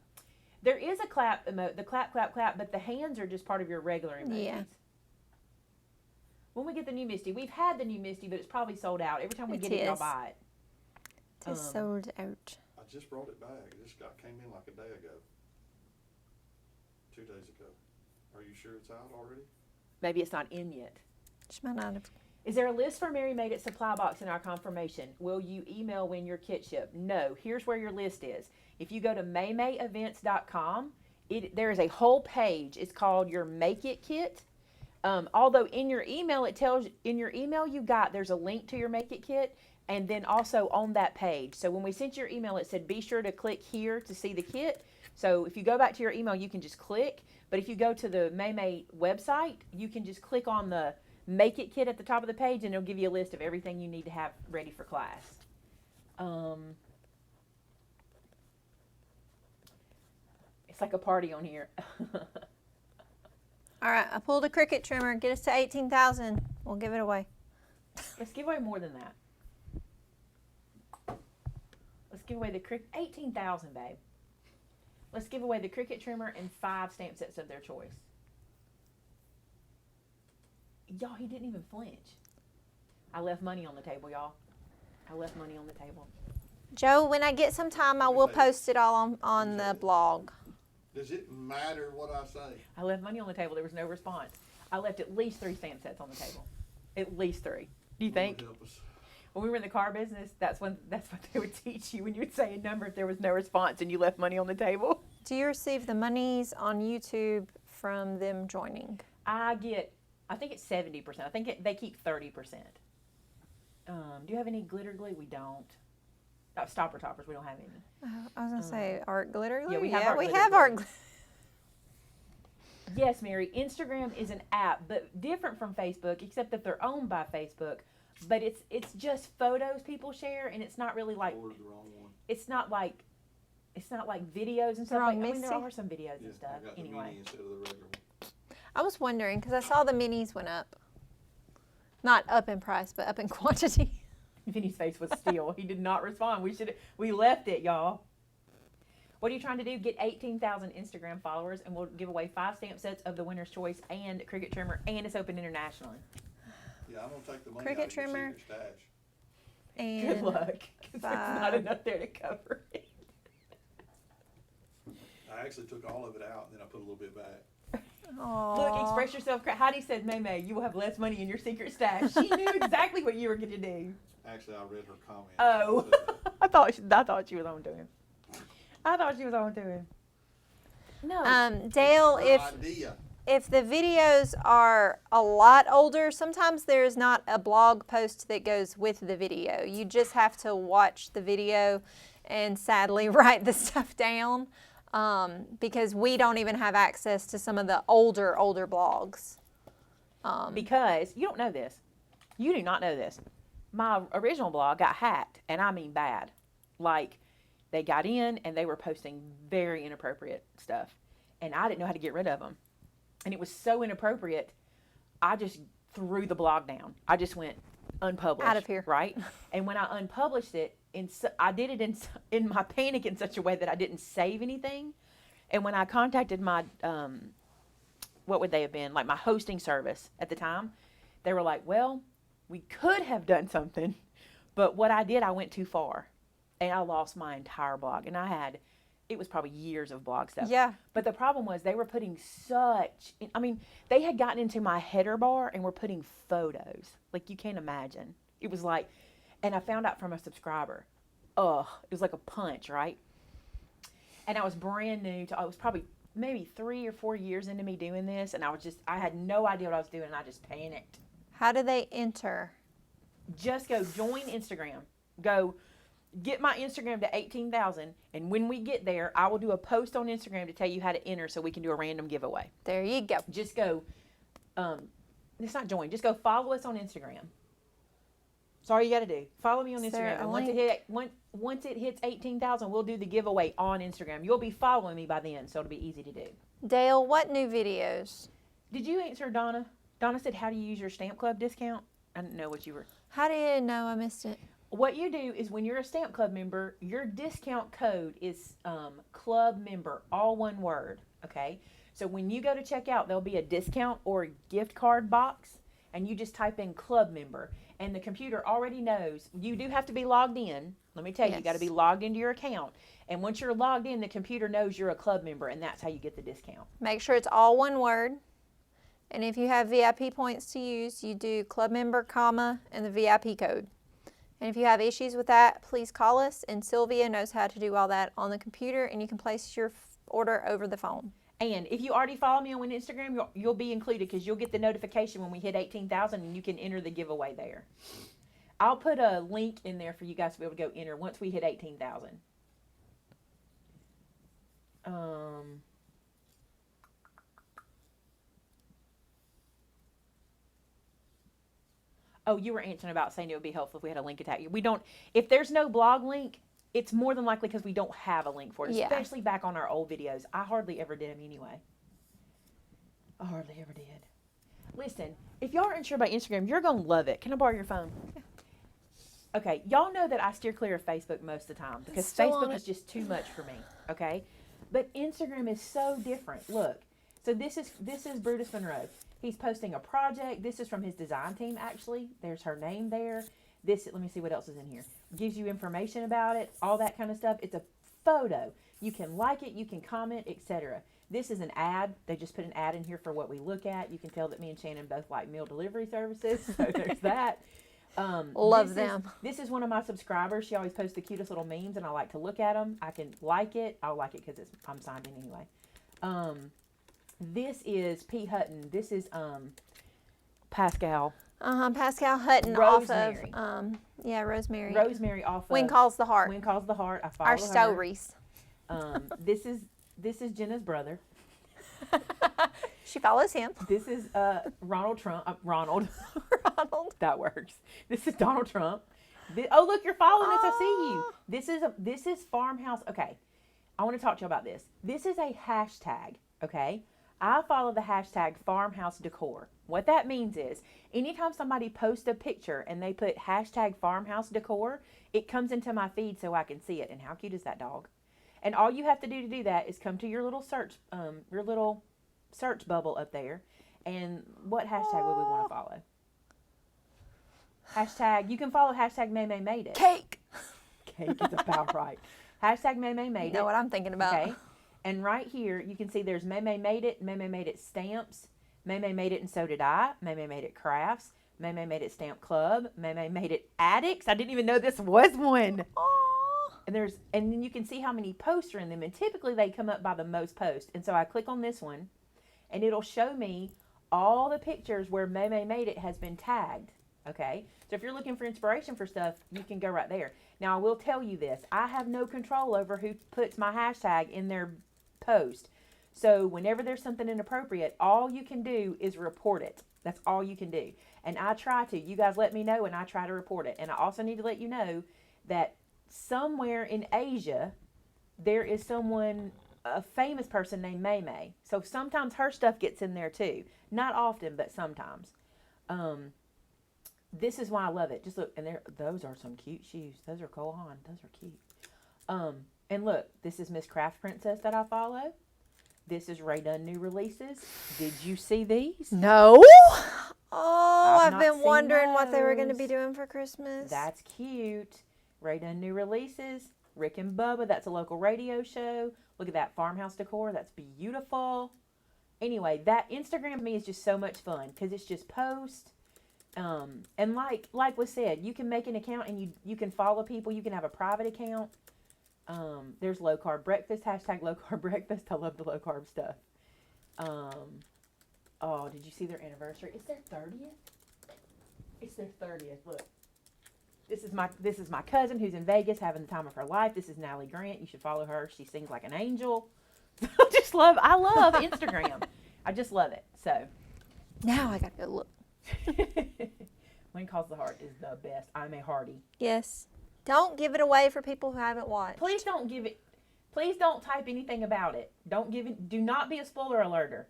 There is a clap emoji, the clap, clap, clap, but the hands are just part of your regular emojis. Yeah. When we get the new Misty, we've had the new Misty, but it's probably sold out. Every time we It get it, y'all is. buy it. It is sold out. I just brought it back. It just came in like a day ago. 2 days ago. Are you sure it's out already? Maybe it's not in yet. She might not have. Is there a list for Mary Made It supply box in our confirmation? Will you email when your kit ship? No. Here's where your list is. If you go to maymayevents.com, there is a whole page. It's called your Make It Kit. Although in your email, there's a link to your Make It Kit, and then also on that page. So when we sent your email, it said be sure to click here to see the kit. So if you go back to your email, you can just click. But if you go to the Maymay website, you can just click on the Make It Kit at the top of the page, and it'll give you a list of everything you need to have ready for class. It's like a party on here. All right, I pulled a Cricut trimmer. Get us to 18,000. We'll give it away. Let's give away more than that. Let's give away the Cricut 18,000, babe. Let's give away the Cricut trimmer and 5 stamp sets of their choice. Y'all, he didn't even flinch. I left money on the table, y'all. I left money on the table. Joe, when I get some time, I will post it all on the blog. Does it matter what I say? I left money on the table. There was no response. I left at least 3 stamp sets on the table. At least 3. Do you think? Lord help us. When we were in the car business, that's what they would teach you when you would say a number if there was no response and you left money on the table. Do you receive the monies on YouTube from them joining? I think it's 70%. I think they keep 30%. Do you have any glitter glue? We don't. Stopper toppers, we don't have any. I was going to say art glitter glue. Yeah, we have art glitter have glue. art glue. Yes, Mary, Instagram is an app, but different from Facebook, except that they're owned by Facebook. But it's just photos people share, and it's not really like Ordered the wrong one. it's not like videos and stuff. Wrong, Like, I mean, there Missy? are some videos Yeah, and stuff. I got the Anyway, mini instead of the regular one. I was wondering because I saw the minis went up. Not up in price, but up in quantity. Vinny's face was still. He did not respond. We left it, y'all. What are you trying to do? Get 18,000 Instagram followers, and we'll give away 5 stamp sets of the winner's choice and Cricut trimmer, and it's open internationally. Yeah, I'm gonna take the money Cricut out of your trimmer. secret stash. And Good luck, because there's not 5. enough there to cover it. I actually took all of it out and then I put a little bit back. Look, express yourself. Heidi said, Maymay, you will have less money in your secret stash. She knew exactly what you were going to do. Actually, I read her comment. Oh, I thought she was on to him. I thought she was on to him. No. Dale, Her if idea. the videos are a lot older, sometimes there's not a blog post that goes with the video. You just have to watch the video and sadly write the stuff down because we don't even have access to some of the older blogs. Because you don't know this. You do not know this. My original blog got hacked, and I mean bad. Like, they got in and they were posting very inappropriate stuff, and I didn't know how to get rid of them. And it was so inappropriate, I just threw the blog down. I just went unpublished. Out of here. Right? And when I unpublished it, I did it in my panic in such a way that I didn't save anything. And when I contacted my, what would they have been? Like my hosting service at the time, they were like, well, we could have done something, but what I did, I went too far. And I lost my entire blog. And it was probably years of blog stuff. Yeah. But the problem was they were putting they had gotten into my header bar and were putting photos. Like, you can't imagine. It was like, and I found out from a subscriber. It was like a punch, right? And I was brand new I was probably maybe 3 or 4 years into me doing this. And I had no idea what I was doing. And I just panicked. How do they enter? Just go join Instagram. Go get my Instagram to 18,000, and when we get there, I will do a post on Instagram to tell you how to enter so we can do a random giveaway. There you go. Just go, it's not join, just go follow us on Instagram. That's all you got to do. Follow me on Instagram. And once it hits 18,000, we'll do the giveaway on Instagram. You'll be following me by then, so it'll be easy to do. Dale, what new videos? Did you answer Donna? Donna said, how do you use your Stamp Club discount? I didn't know what you were. How do you know I missed it? What you do is when you're a Stamp Club member, your discount code is club member, all one word, okay? So when you go to checkout, there'll be a discount or a gift card box, and you just type in club member, and the computer already knows. You do have to be logged in. Let me tell you, you got to be logged into your account. And once you're logged in, the computer knows you're a club member, and that's how you get the discount. Make sure it's all one word. And if you have VIP points to use, you do club member, comma, and the VIP code. And if you have issues with that, please call us, and Sylvia knows how to do all that on the computer, and you can place your order over the phone. And if you already follow me on Instagram, you'll be included because you'll get the notification when we hit 18,000, and you can enter the giveaway there. I'll put a link in there for you guys to be able to go enter once we hit 18,000. Oh, you were answering about saying it would be helpful if we had a link attached. We don't, if there's no blog link, it's more than likely because we don't have a link for it, especially back on our old videos. I hardly ever did them anyway. I hardly ever did. Listen, if y'all are unsure about Instagram, you're going to love it. Can I borrow your phone? Okay, y'all know that I steer clear of Facebook most of the time because Facebook is just too much for me, okay? But Instagram is so different. Look, so this is Brutus Monroe. He's posting a project. This is from his design team, actually. There's her name there. Let me see what else is in here. Gives you information about it, all that kind of stuff. It's a photo. You can like it, you can comment, etc. This is an ad. They just put an ad in here for what we look at. You can tell that me and Shannon both like meal delivery services, so there's that. Love them. This is one of my subscribers. She always posts the cutest little memes, and I like to look at them. I can like it. I'll like it because I'm signed in anyway. This is Pete Hutton. This is Pascal. Pascal Hutton Rosemary. off of Rosemary. Rosemary off of When Calls the Heart. When Calls the Heart. I follow Our her. stories. This is Jenna's brother. She follows him. This is Ronald Trump. Ronald. Ronald. That works. This is Donald Trump. Oh, look, you're following us. I see you. This is Farmhouse. Okay, I want to talk to you about this. This is a hashtag. Okay, I follow the hashtag Farmhouse Decor. What that means is anytime somebody posts a picture and they put hashtag Farmhouse Decor, it comes into my feed so I can see it. And how cute is that dog? And all you have to do that is come to your little search bubble up there. And what hashtag would we want to follow? Hashtag, you can follow hashtag Maymay Made It. Cake. Cake is about right. Hashtag Maymay Made It. You know what I'm thinking about. Okay. And right here, you can see there's Maymay Made It, Maymay Made It Stamps, Maymay Made It and So Did I, Maymay Made It Crafts, Maymay Made It Stamp Club, Maymay Made It Addicts. I didn't even know this was one. and then you can see how many posts are in them, and typically they come up by the most posts. And so I click on this one, and it'll show me all the pictures where Maymay Made It has been tagged. Okay, so if you're looking for inspiration for stuff, you can go right there. Now I will tell you this: I have no control over who puts my hashtag in their post. So whenever there's something inappropriate, all you can do is report it. That's all you can do. And I try to. You guys let me know, and I try to report it. And I also need to let you know that somewhere in Asia, there is someone, a famous person named Maymay. So sometimes her stuff gets in there too. Not often, but sometimes. This is why I love it. Just look, and those are some cute shoes. Those are Cole Haan. Those are cute. And look, this is Miss Craft Princess that I follow. This is Ray Dunn new releases. Did you see these? No. Oh, I've I've not been seen wondering what they were going to those. be doing for Christmas. That's cute. Ray Dunn new releases. Rick and Bubba, that's a local radio show. Look at that farmhouse decor. That's beautiful. Anyway, that Instagram to me is just so much fun because it's just post. And like was said, you can make an account and you can follow people. You can have a private account. There's low carb breakfast, hashtag low carb breakfast. I love the low carb stuff. Oh, did you see their anniversary? It's their 30th. It's their 30th. Look. This is my cousin who's in Vegas having the time of her life. This is Natalie Grant. You should follow her. She sings like an angel. I love Instagram. I just love it. So now I got to go look. When Calls the Heart is the best. I'm a Hardy. Yes. Don't give it away for people who haven't watched. Please don't give it. Please don't type anything about it. Don't give it. Do not be a spoiler alerter.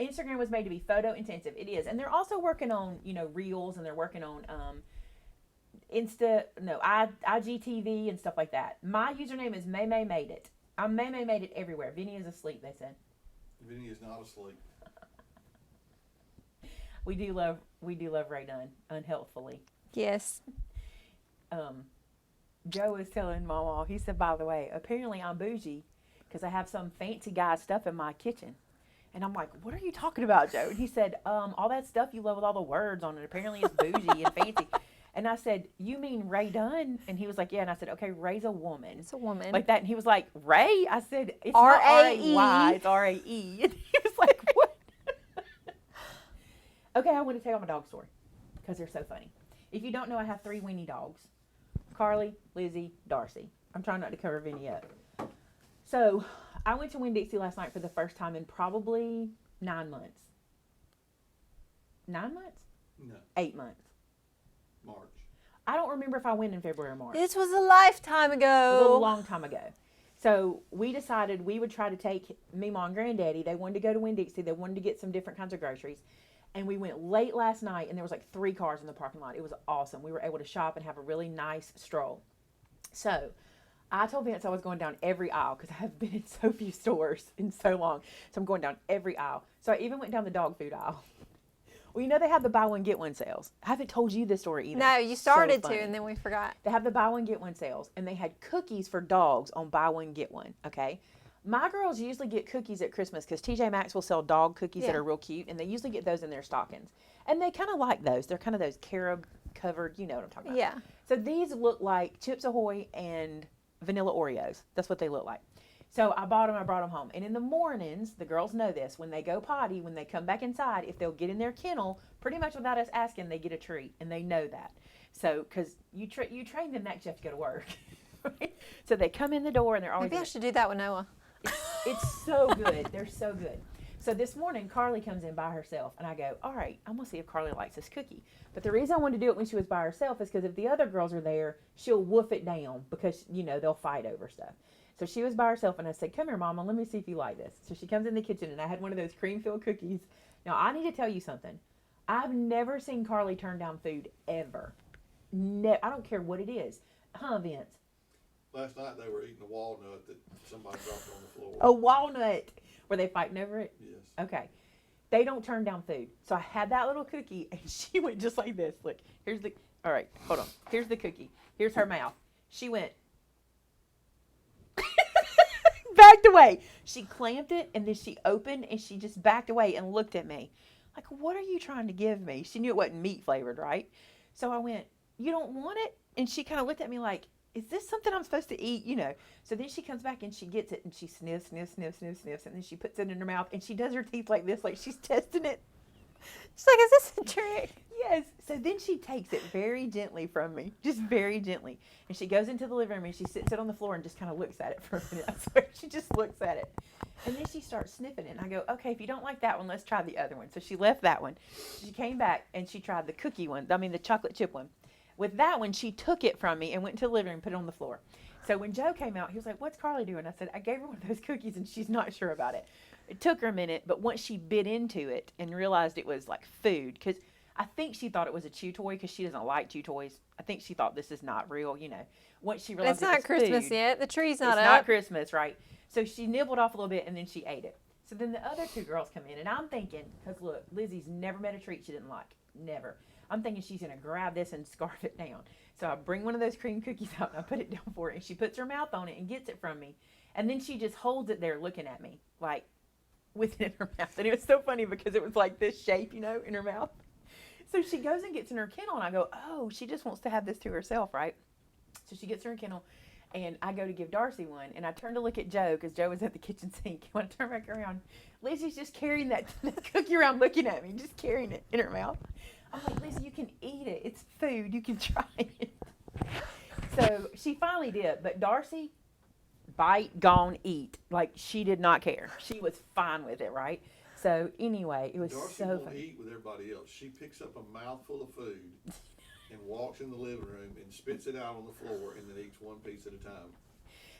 Instagram was made to be photo intensive. It is, and they're also working on reels, and they're working on IGTV and stuff like that. My username is Maymay Made It. I'm Maymay Made It everywhere. Vinny is asleep. They said. Vinny is not asleep. We do love Ray Dunn unhealthfully. Yes. Joe was telling Mama. He said, by the way, apparently I'm bougie because I have some fancy guy stuff in my kitchen. And I'm like, what are you talking about, Joe? And he said, all that stuff you love with all the words on it. Apparently it's bougie and fancy. And I said, you mean Ray Dunn? And he was like, yeah. And I said, okay, Ray's a woman. It's a woman. Like that. And he was like, Ray? I said, it's R-A-E. not R-A-Y, it's R-A-E. And he was like, what? Okay, I want to tell you my dog story because they're so funny. If you don't know, I have 3 weenie dogs. Carly, Lizzie, Darcy. I'm trying not to cover Vinny up. So I went to Winn-Dixie last night for the first time in probably 9 months. 9 months? No, 8 months. March. I don't remember if I went in February or March. This was a lifetime It was a ago. long time ago. So we decided we would try to take Mima and Granddaddy. They wanted to go to Winn-Dixie. They wanted to get some different kinds of groceries. And we went late last night, and there was like 3 cars in the parking lot. It was awesome. We were able to shop and have a really nice stroll. So I told Vince I was going down every aisle because I have been in so few stores in so long. So I'm going down every aisle. So I even went down the dog food aisle. Well, they have the buy one, get one sales. I haven't told you this story either. No, you So started to, funny. and then we forgot. They have the buy one, get one sales. And they had cookies for dogs on buy one, get one. Okay. My girls usually get cookies at Christmas because TJ Maxx will sell dog cookies that Yeah. are real cute. And they usually get those in their stockings. And they kind of like those. They're kind of those carob covered, you know what I'm talking about. Yeah. So these look like Chips Ahoy and vanilla Oreos. That's what they look like. So I brought them home. And in the mornings, the girls know this, when they go potty, when they come back inside, if they'll get in their kennel, pretty much without us asking, they get a treat. And they know that. So, because you train them next, you have to go to work. Right? So they come in the door and they're always Maybe I should do that with Noah. It's so good. They're so good. So this morning, Carly comes in by herself, and I go, all right, I'm going to see if Carly likes this cookie. But the reason I wanted to do it when she was by herself is because if the other girls are there, she'll woof it down because, they'll fight over stuff. So she was by herself, and I said, come here, Mama, let me see if you like this. So she comes in the kitchen, and I had one of those cream-filled cookies. Now, I need to tell you something. I've never seen Carly turn down food, ever. I don't care what it is. Huh, Vince? Last night they were eating a walnut that somebody dropped on the floor. A walnut. Were they fighting over it? Yes. Okay. They don't turn down food. So I had that little cookie, and she went just like this. Look, all right, hold on. Here's the cookie. Here's her mouth. She went, backed away. She clamped it, and then she opened, and she just backed away and looked at me. Like, what are you trying to give me? She knew it wasn't meat flavored, right? So I went, you don't want it? And she kind of looked at me like, is this something I'm supposed to eat? You know. So then she comes back and she gets it and she sniffs, sniffs, sniffs, sniffs, sniffs. And then she puts it in her mouth and she does her teeth like this, like she's testing it. She's like, is this a trick? Yes. So then she takes it very gently from me, just very gently. And she goes into the living room and she sits it on the floor and just kind of looks at it for a minute. I swear, she just looks at it. And then she starts sniffing it. And I go, okay, if you don't like that one, let's try the other one. So she left that one. She came back and she tried the cookie one, the chocolate chip one. With that one, she took it from me and went into the living room and put it on the floor. So when Joe came out, he was like, what's Carly doing? I said, I gave her one of those cookies and she's not sure about it. It took her a minute, but once she bit into it and realized it was like food, because I think she thought it was a chew toy because she doesn't like chew toys. I think she thought this is not real, you know. Once she realized It's not Christmas food, yet. The tree's not it's up. not Christmas, right? So she nibbled off a little bit and then she ate it. So then the other two girls come in and I'm thinking, because look, Lizzie's never met a treat she didn't like. Never. I'm thinking she's going to grab this and scarf it down. So I bring one of those cream cookies out and I put it down for her and she puts her mouth on it and gets it from me. And then she just holds it there looking at me like with it in her mouth. And it was so funny because it was like this shape, you know, in her mouth. So she goes and gets in her kennel and I go, oh, she just wants to have this to herself, right? So she gets her in kennel and I go to give Darcy one and I turn to look at Joe because Joe was at the kitchen sink. When I turn back around, Lizzie's just carrying that cookie around looking at me, just carrying it in her mouth. I'm like, Lizzie, you can eat it. It's food. You can try it. So she finally did. But Darcy, bite, gone, eat. Like, she did not care. She was fine with it, right? So anyway, it was Darcy so won't funny. eat with everybody else. She picks up a mouthful of food and walks in the living room and spits it out on the floor and then eats one piece at a time.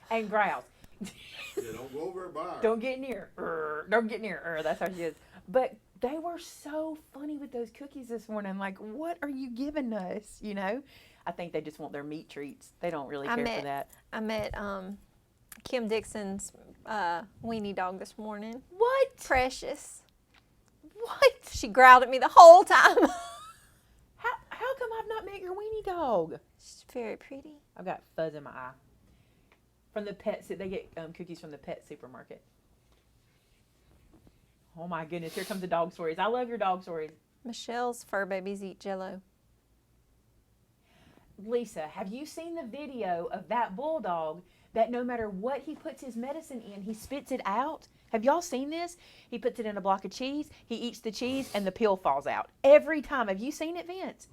And growls. Yeah, don't go over by her. Don't get near. Don't get near. That's how she is. But they were so funny with those cookies this morning. Like, what are you giving us? You know? I think they just want their meat treats. They don't really care for that. I met Kim Dixon's weenie dog this morning. What? Precious. What? She growled at me the whole time. How come I've not met your weenie dog? She's very pretty. I've got fuzz in my eye. From the pets, they get cookies from the pet supermarket. Oh my goodness, here comes the dog stories. I love your dog stories. Michelle's fur babies eat Jell-O. Lisa, have you seen the video of that bulldog that no matter what he puts his medicine in, he spits it out? Have y'all seen this? He puts it in a block of cheese, he eats the cheese, and the peel falls out. Every time. Have you seen it, Vince?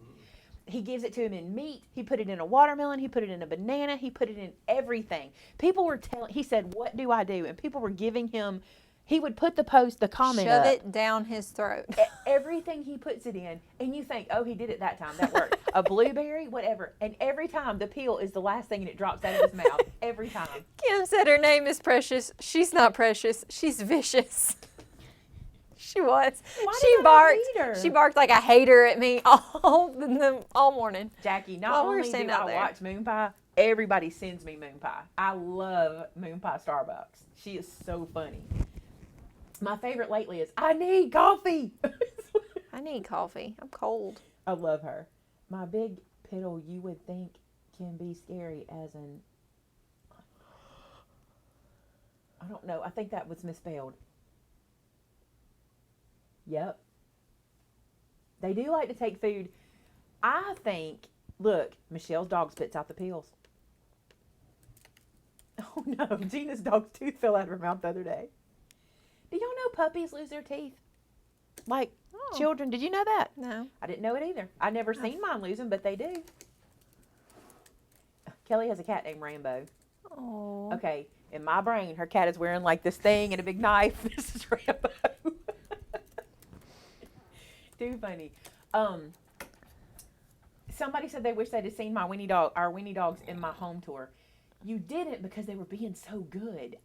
He gives it to him in meat. He put it in a watermelon. He put it in a banana. He put it in everything. People were telling, he said, what do I do? And people were giving him, he would put the comment Shove up. it down his throat. Everything he puts it in, and you think, oh, he did it that time. That worked. A blueberry, whatever. And every time the peel is the last thing and it drops out of his mouth. Every time. Kim said her name is Precious. She's not precious. She's vicious. She was. Why She did I not barked. eat her? She barked like a hater at me all morning. Jackie, not While we were only do standing out I there. watch Moon Pie, everybody sends me Moon Pie. I love Moon Pie Starbucks. She is so funny. My favorite lately is, I need coffee. I need coffee. I'm cold. I love her. My big piddle, you would think, can be scary as in, I don't know. I think that was misspelled. Yep. They do like to take food. I think, look, Michelle's dog spits out the peels. Oh no, Gina's dog's tooth fell out of her mouth the other day. Do y'all know puppies lose their teeth? Like children, did you know that? No. I didn't know it either. I never seen mine lose them, but they do. Kelly has a cat named Rambo. Oh. Okay, in my brain, her cat is wearing like this thing and a big knife. This is Rambo. Too funny. Somebody said they wish they'd have seen our weenie dogs in my home tour. You didn't because they were being so good.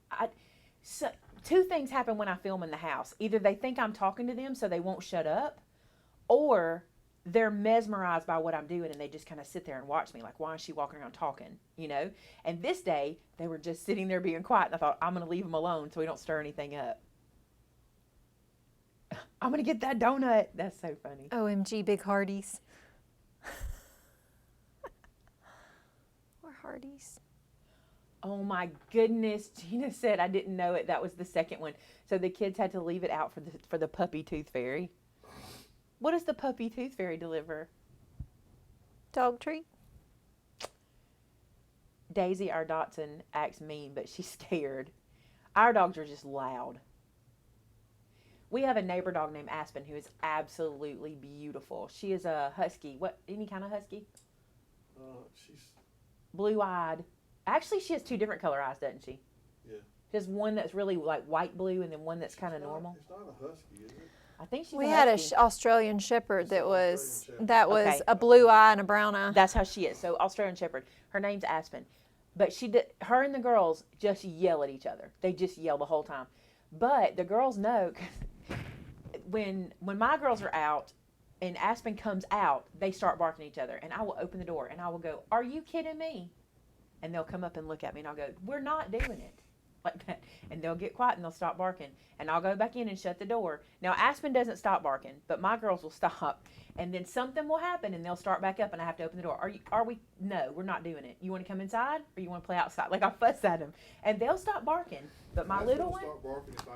Two things happen when I film in the house. Either they think I'm talking to them so they won't shut up, or they're mesmerized by what I'm doing and they just kind of sit there and watch me like, why is she walking around talking, you know? And this day, they were just sitting there being quiet and I thought, I'm going to leave them alone so we don't stir anything up. I'm going to get that donut. That's so funny. OMG, big Hardee's. Or Hardee's. Oh my goodness. Gina said I didn't know it. That was the second one. So the kids had to leave it out for the puppy tooth fairy. What does the puppy tooth fairy deliver? Dog treat. Daisy, our Dachshund, acts mean, but she's scared. Our dogs are just loud. We have a neighbor dog named Aspen who is absolutely beautiful. She is a husky. What? Any kind of husky? She's Blue-eyed. Actually, she has two different color eyes, doesn't she? Yeah. She has one that's really like white blue, and then one that's kind of normal. It's not a husky, is it? I think she's. We a had a husky. Australian Shepherd It's that an was Australian Shepherd. that was Okay. a blue eye and a brown eye. That's how she is. So Australian Shepherd. Her name's Aspen, but her and the girls just yell at each other. They just yell the whole time. But the girls know when my girls are out and Aspen comes out, they start barking at each other, and I will open the door and I will go, "Are you kidding me?" And they'll come up and look at me, and I'll go, "We're not doing it." Like that. And they'll get quiet and they'll stop barking. And I'll go back in and shut the door. Now, Aspen doesn't stop barking, but my girls will stop. And then something will happen and they'll start back up and I have to open the door. No, we're not doing it. You want to come inside or you want to play outside? Like, I'll fuss at them. And they'll stop barking. But my little one, Start barking if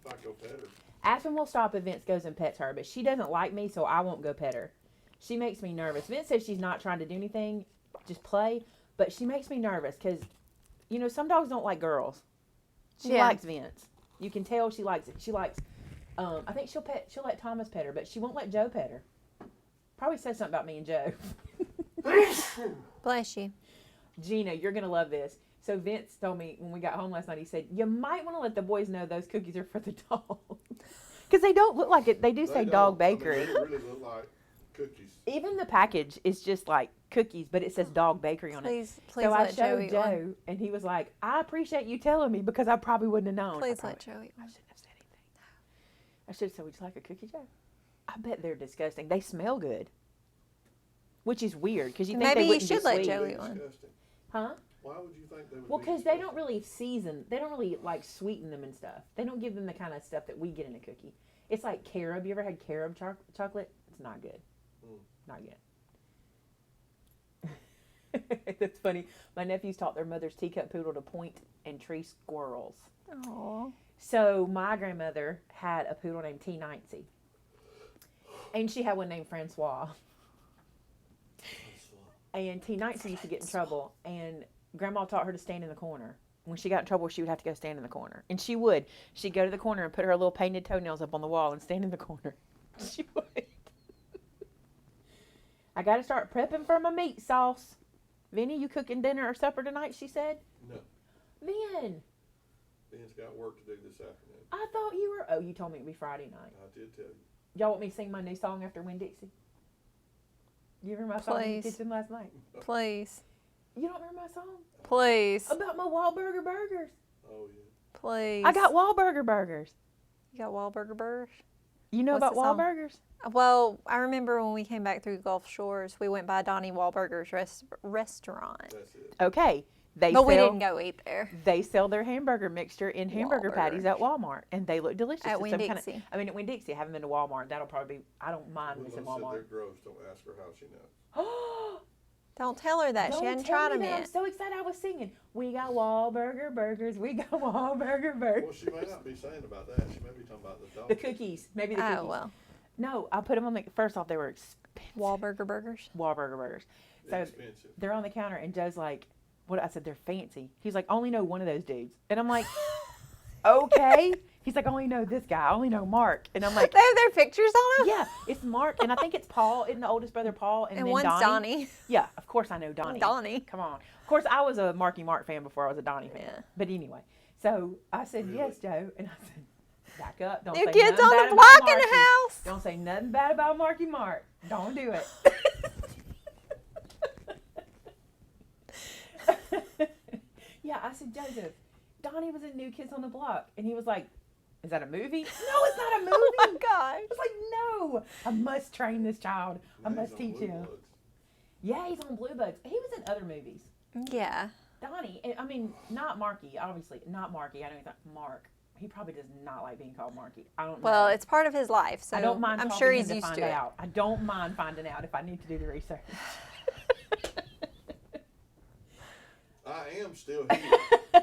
I go pet her. Aspen will stop if Vince goes and pets her, but she doesn't like me, so I won't go pet her. She makes me nervous. Vince says she's not trying to do anything, just play, but she makes me nervous because, you know, some dogs don't like girls. She Yeah. likes Vince. You can tell she likes it. She likes, I think she'll let Thomas pet her, but she won't let Joe pet her. Probably says something about me and Joe. Bless you. Gina, you're going to love this. So Vince told me when we got home last night, he said, you might want to let the boys know those cookies are for the dog. Because they don't look like it. They do say dog bakery. They really look like cookies. Even the package is just like cookies, but it says dog bakery on it. Please So I let Joe showed eat Joe, one. and he was like, I appreciate you telling me because I probably wouldn't have known. Please let Joe eat I one. shouldn't have said anything. I should have said, would you like a cookie, Joe? I bet they're disgusting. They smell good. Which is weird because you think Maybe they you wouldn't should be let sweet. Joe They're eat one. disgusting. Huh? Why would you think they would Well, be because they don't disgusting? really season. They don't really like sweeten them and stuff. They don't give them the kind of stuff that we get in a cookie. It's like carob. You ever had carob chocolate? It's not good. Not yet. That's funny. My nephews taught their mother's teacup poodle to point and tree squirrels. Aw. So my grandmother had a poodle named T. Nancy. And she had one named Francois. And T. Nancy used to get in trouble. And Grandma taught her to stand in the corner. When she got in trouble, she would have to go stand in the corner. And she would. She'd go to the corner and put her little painted toenails up on the wall and stand in the corner. She would. I got to start prepping for my meat sauce. Vinny, you cooking dinner or supper tonight, she said? No. Vin, Ben's got work to do this afternoon. I thought you were... Oh, you told me it'd be Friday night. I did tell you. Y'all want me to sing my new song after Winn-Dixie? You remember my song in the Please. kitchen last night? Please. You don't remember my song? Please. About my Wahlburger burgers. Oh, yeah. Please. I got Wahlburger burgers. You got Wahlburger burgers? You know What's about the song? Wahlburgers? Well, I remember when we came back through Gulf Shores, we went by Donnie Wahlburgers restaurant. That's it. Okay. But we didn't go eat there. They sell their hamburger mixture in hamburger patties at Walmart, and they look delicious. At It's some kinda- Winn-Dixie. I mean, at Winn-Dixie. I haven't been to Walmart. That'll probably be... I don't mind We're missing gonna sit Walmart. there gross. Don't ask her how she knows. Don't tell her that. Don't She hadn't tell tried me them that. I'm yet. so excited. I was singing. We got Wahlburger burgers. We got Wahlburger burgers. Well, she may not be saying about that. She may be talking about the dog. The cookies. Maybe the cookies. Oh, well. No, I put them on the... First off, they were expensive. Wahlburger burgers. Wahlburger burgers. So Expensive. they're on the counter, and Joe's like, what? I said, they're fancy. He's like, I only know one of those dudes. And I'm like, okay. He's like, I only know this guy. I only know Mark. And I'm like, They have their pictures on them? yeah, it's Mark. And I think it's Paul. Isn't the oldest brother Paul? And then one's Donnie. Yeah, of course I know Donnie. Donnie. Come on. Of course, I was a Marky Mark fan before I was a Donnie fan. Yeah. But anyway, so I said, Really? yes, Joe. And I said, back up. Don't New say kids nothing on bad the about block in the Marky. house. Don't say nothing bad about Marky Mark. Don't do it. Yeah, I said, Joseph, Donnie was in New Kids on the Block. And he was like, is that a movie? No, it's not a movie. Oh, my gosh. I was like, no, I must train this child. I Now must he's on teach Blue him. Bloods. Yeah, he's on Blue Bugs. He was in other movies. Yeah. Donnie, I mean, not Marky, obviously. Not Marky. I know he's not Mark. He probably does not like being called Marky. I don't know. Well, it's part of his life, so I don't mind I'm talking sure to him he's to used find to it. out. I don't mind finding out if I need to do the research. I am still here.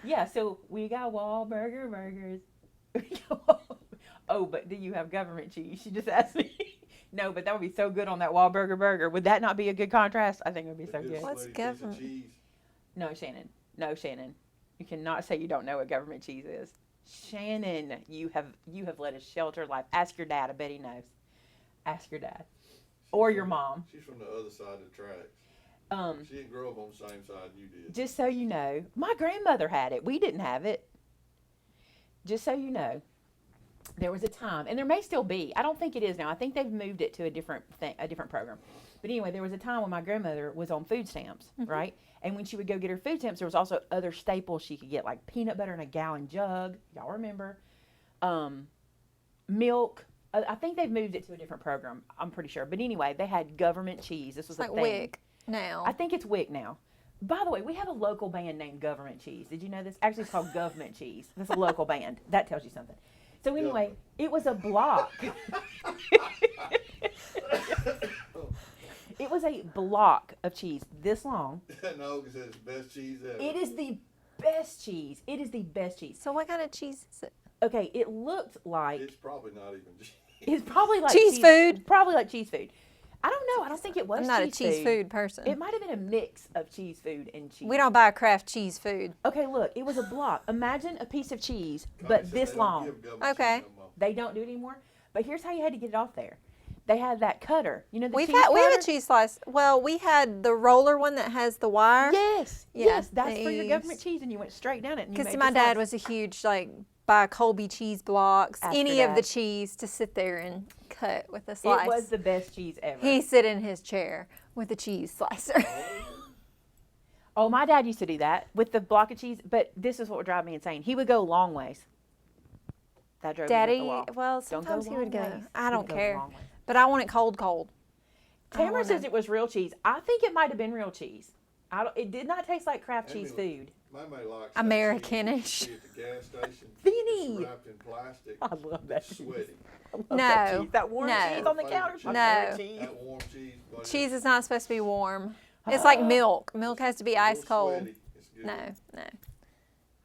Yeah, so we got Wahlburger burgers. Oh, but do you have government cheese? She just asked me. No, but that would be so good on that Wahlburger burger. Would that not be a good contrast? I think it would be A so good good. What's sweaty piece of government? cheese. No, Shannon. No, Shannon. You cannot say you don't know what government cheese is. Shannon, you have led a sheltered life. Ask your dad. I bet he knows. Ask your dad. Or your mom. She's from the other side of the tracks. She didn't grow up on the same side you did. Just so you know, my grandmother had it. We didn't have it. Just so you know, there was a time, and there may still be. I don't think it is now. I think they've moved it to a different program. But anyway, there was a time when my grandmother was on food stamps, right? And when she would go get her food stamps, there was also other staples she could get, like peanut butter in a gallon jug. Y'all remember? Milk. I think they've moved it to a different program. I'm pretty sure. But anyway, they had government cheese. This was It's a like thing. Wick now. I think it's Wick now. By the way, we have a local band named Government Cheese. Did you know this? Actually, it's called Government Cheese. That's a local band. That tells you something. So anyway, it was a block. It was a block of cheese this long. No, because it's the best cheese ever. It is the best cheese. It is the best cheese. So what kind of cheese is it? Okay, it looked like It's probably not even cheese. it's probably like Cheese food? Probably like cheese food. I don't know. I don't think it was. I'm not a cheese food person. It might have been a mix of cheese food and cheese. We don't buy Kraft cheese food. Okay, look, it was a block. Imagine a piece of cheese, Connie but said this they don't long. give government Okay. cheese no more. They don't do it anymore. But here's how you had to get it off there. They had that cutter. You know the We cheese have cutter? a cheese slice. Well, we had the roller one that has the wire. Yes. Yeah, Yes, that's they for your use- government cheese, and you went straight down it. Because my dad was a huge buy Colby cheese blocks, Ask any your of the dad. cheese to sit there and cut with a slice. It was the best cheese ever. He sit in his chair with a cheese slicer. Oh, my dad used to do that with the block of cheese. But this is what would drive me insane. He would go long ways. That drove me up Daddy, the wall. well, Don't go sometimes he would go. long ways. I He don't would go care, long ways. but I want it cold, cold. I don't Tamara wanna- says it was real cheese. I think it might have been real cheese. It did not taste like Kraft cheese Maybe- food. Maymay likes Americanish. that cheese you see at the gas station. Vinny. It's wrapped in plastic. I love that It's cheese. sweaty. I love that No, cheese. That warm no. cheese on the Favorite counter. cheese. My No. favorite cheese. That warm cheese. But Cheese is not supposed to be warm. It's like milk. Milk has to be it's ice real cold. sweaty. It's good. No.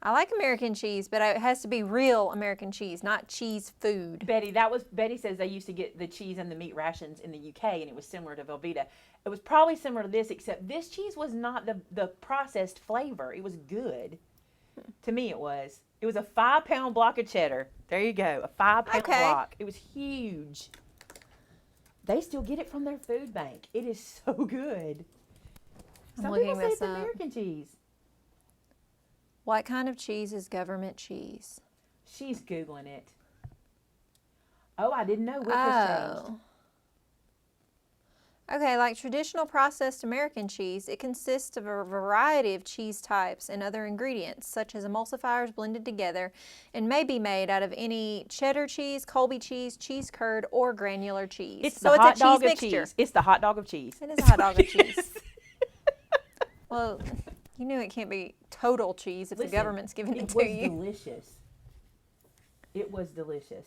I like American cheese, but it has to be real American cheese, not cheese food. Betty says they used to get the cheese and the meat rations in the UK, and it was similar to Velveeta. It was probably similar to this, except this cheese was not the processed flavor. It was good. To me, it was. It was a 5-pound block of cheddar. There you go, a 5-pound Okay. block. It was huge. They still get it from their food bank. It is so good. I'm Some looking people say this it's up. American cheese. What kind of cheese is government cheese? She's Googling it. Oh, I didn't know which was changed. Okay, like traditional processed American cheese, it consists of a variety of cheese types and other ingredients, such as emulsifiers blended together, and may be made out of any cheddar cheese, Colby cheese, cheese curd, or granular cheese. It's so the hot it's a dog cheese of mixture. cheese. It's the hot dog of cheese. It is a hot dog of cheese. Well, you knew it can't be total cheese if Listen, the government's giving it It to was you. delicious. It was delicious.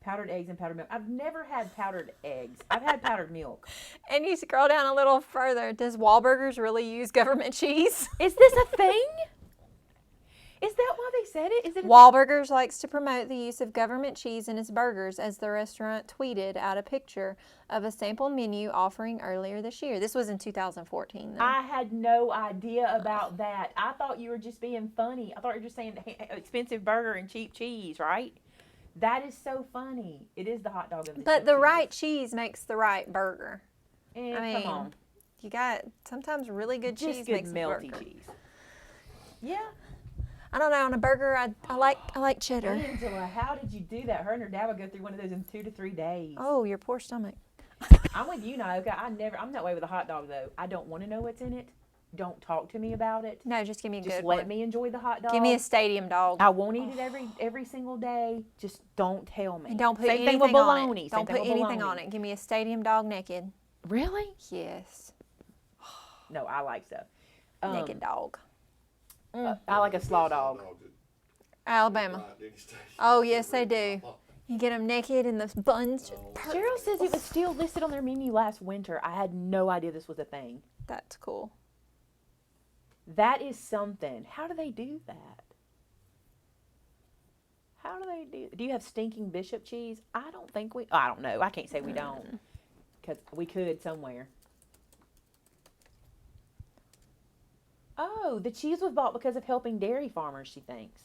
Powdered eggs and powdered milk. I've never had powdered eggs. I've had powdered milk. And you scroll down a little further. Does Wahlburgers really use government cheese? Is this a thing? Is that why they said it? Is it? Wahlburgers likes to promote the use of government cheese in its burgers, as the restaurant tweeted out a picture of a sample menu offering earlier this year. This was in 2014, though. I had no idea about that. I thought you were just being funny. I thought you were just saying expensive burger and cheap cheese, right? That is so funny. It is the hot dog of the But cheap the cheese. right cheese makes the right burger. Eh, I mean, come on. You got sometimes really good Just cheese good makes a melty burger. cheese. Yeah. I don't know. On a burger, I like cheddar. Angela, how did you do that? Her and her dad would go through one of those in 2 to 3 days. Oh, your poor stomach. I'm with you, Naoka. I'm that way with a hot dog though. I don't want to know what's in it. Don't talk to me about it. No, just give me a Just good let one. me enjoy the hot dog. Give me a stadium dog. I won't eat it every single day. Just don't tell me. And don't put Same anything thing with on bologna. it. Same Don't thing put with anything bologna. on it. Give me a stadium dog naked. Really? Yes. No, I like stuff. Naked dog. I like a slaw dog. Alabama. Oh, yes, they do. You get them naked and the buns just perfect. Cheryl says it was still listed on their menu last winter. I had no idea this was a thing. That's cool. That is something. How do they do that? How do they do? Do you have stinking Bishop cheese? I don't think we. I don't know. I can't say we don't, because we could somewhere. Oh, the cheese was bought because of helping dairy farmers. She thinks.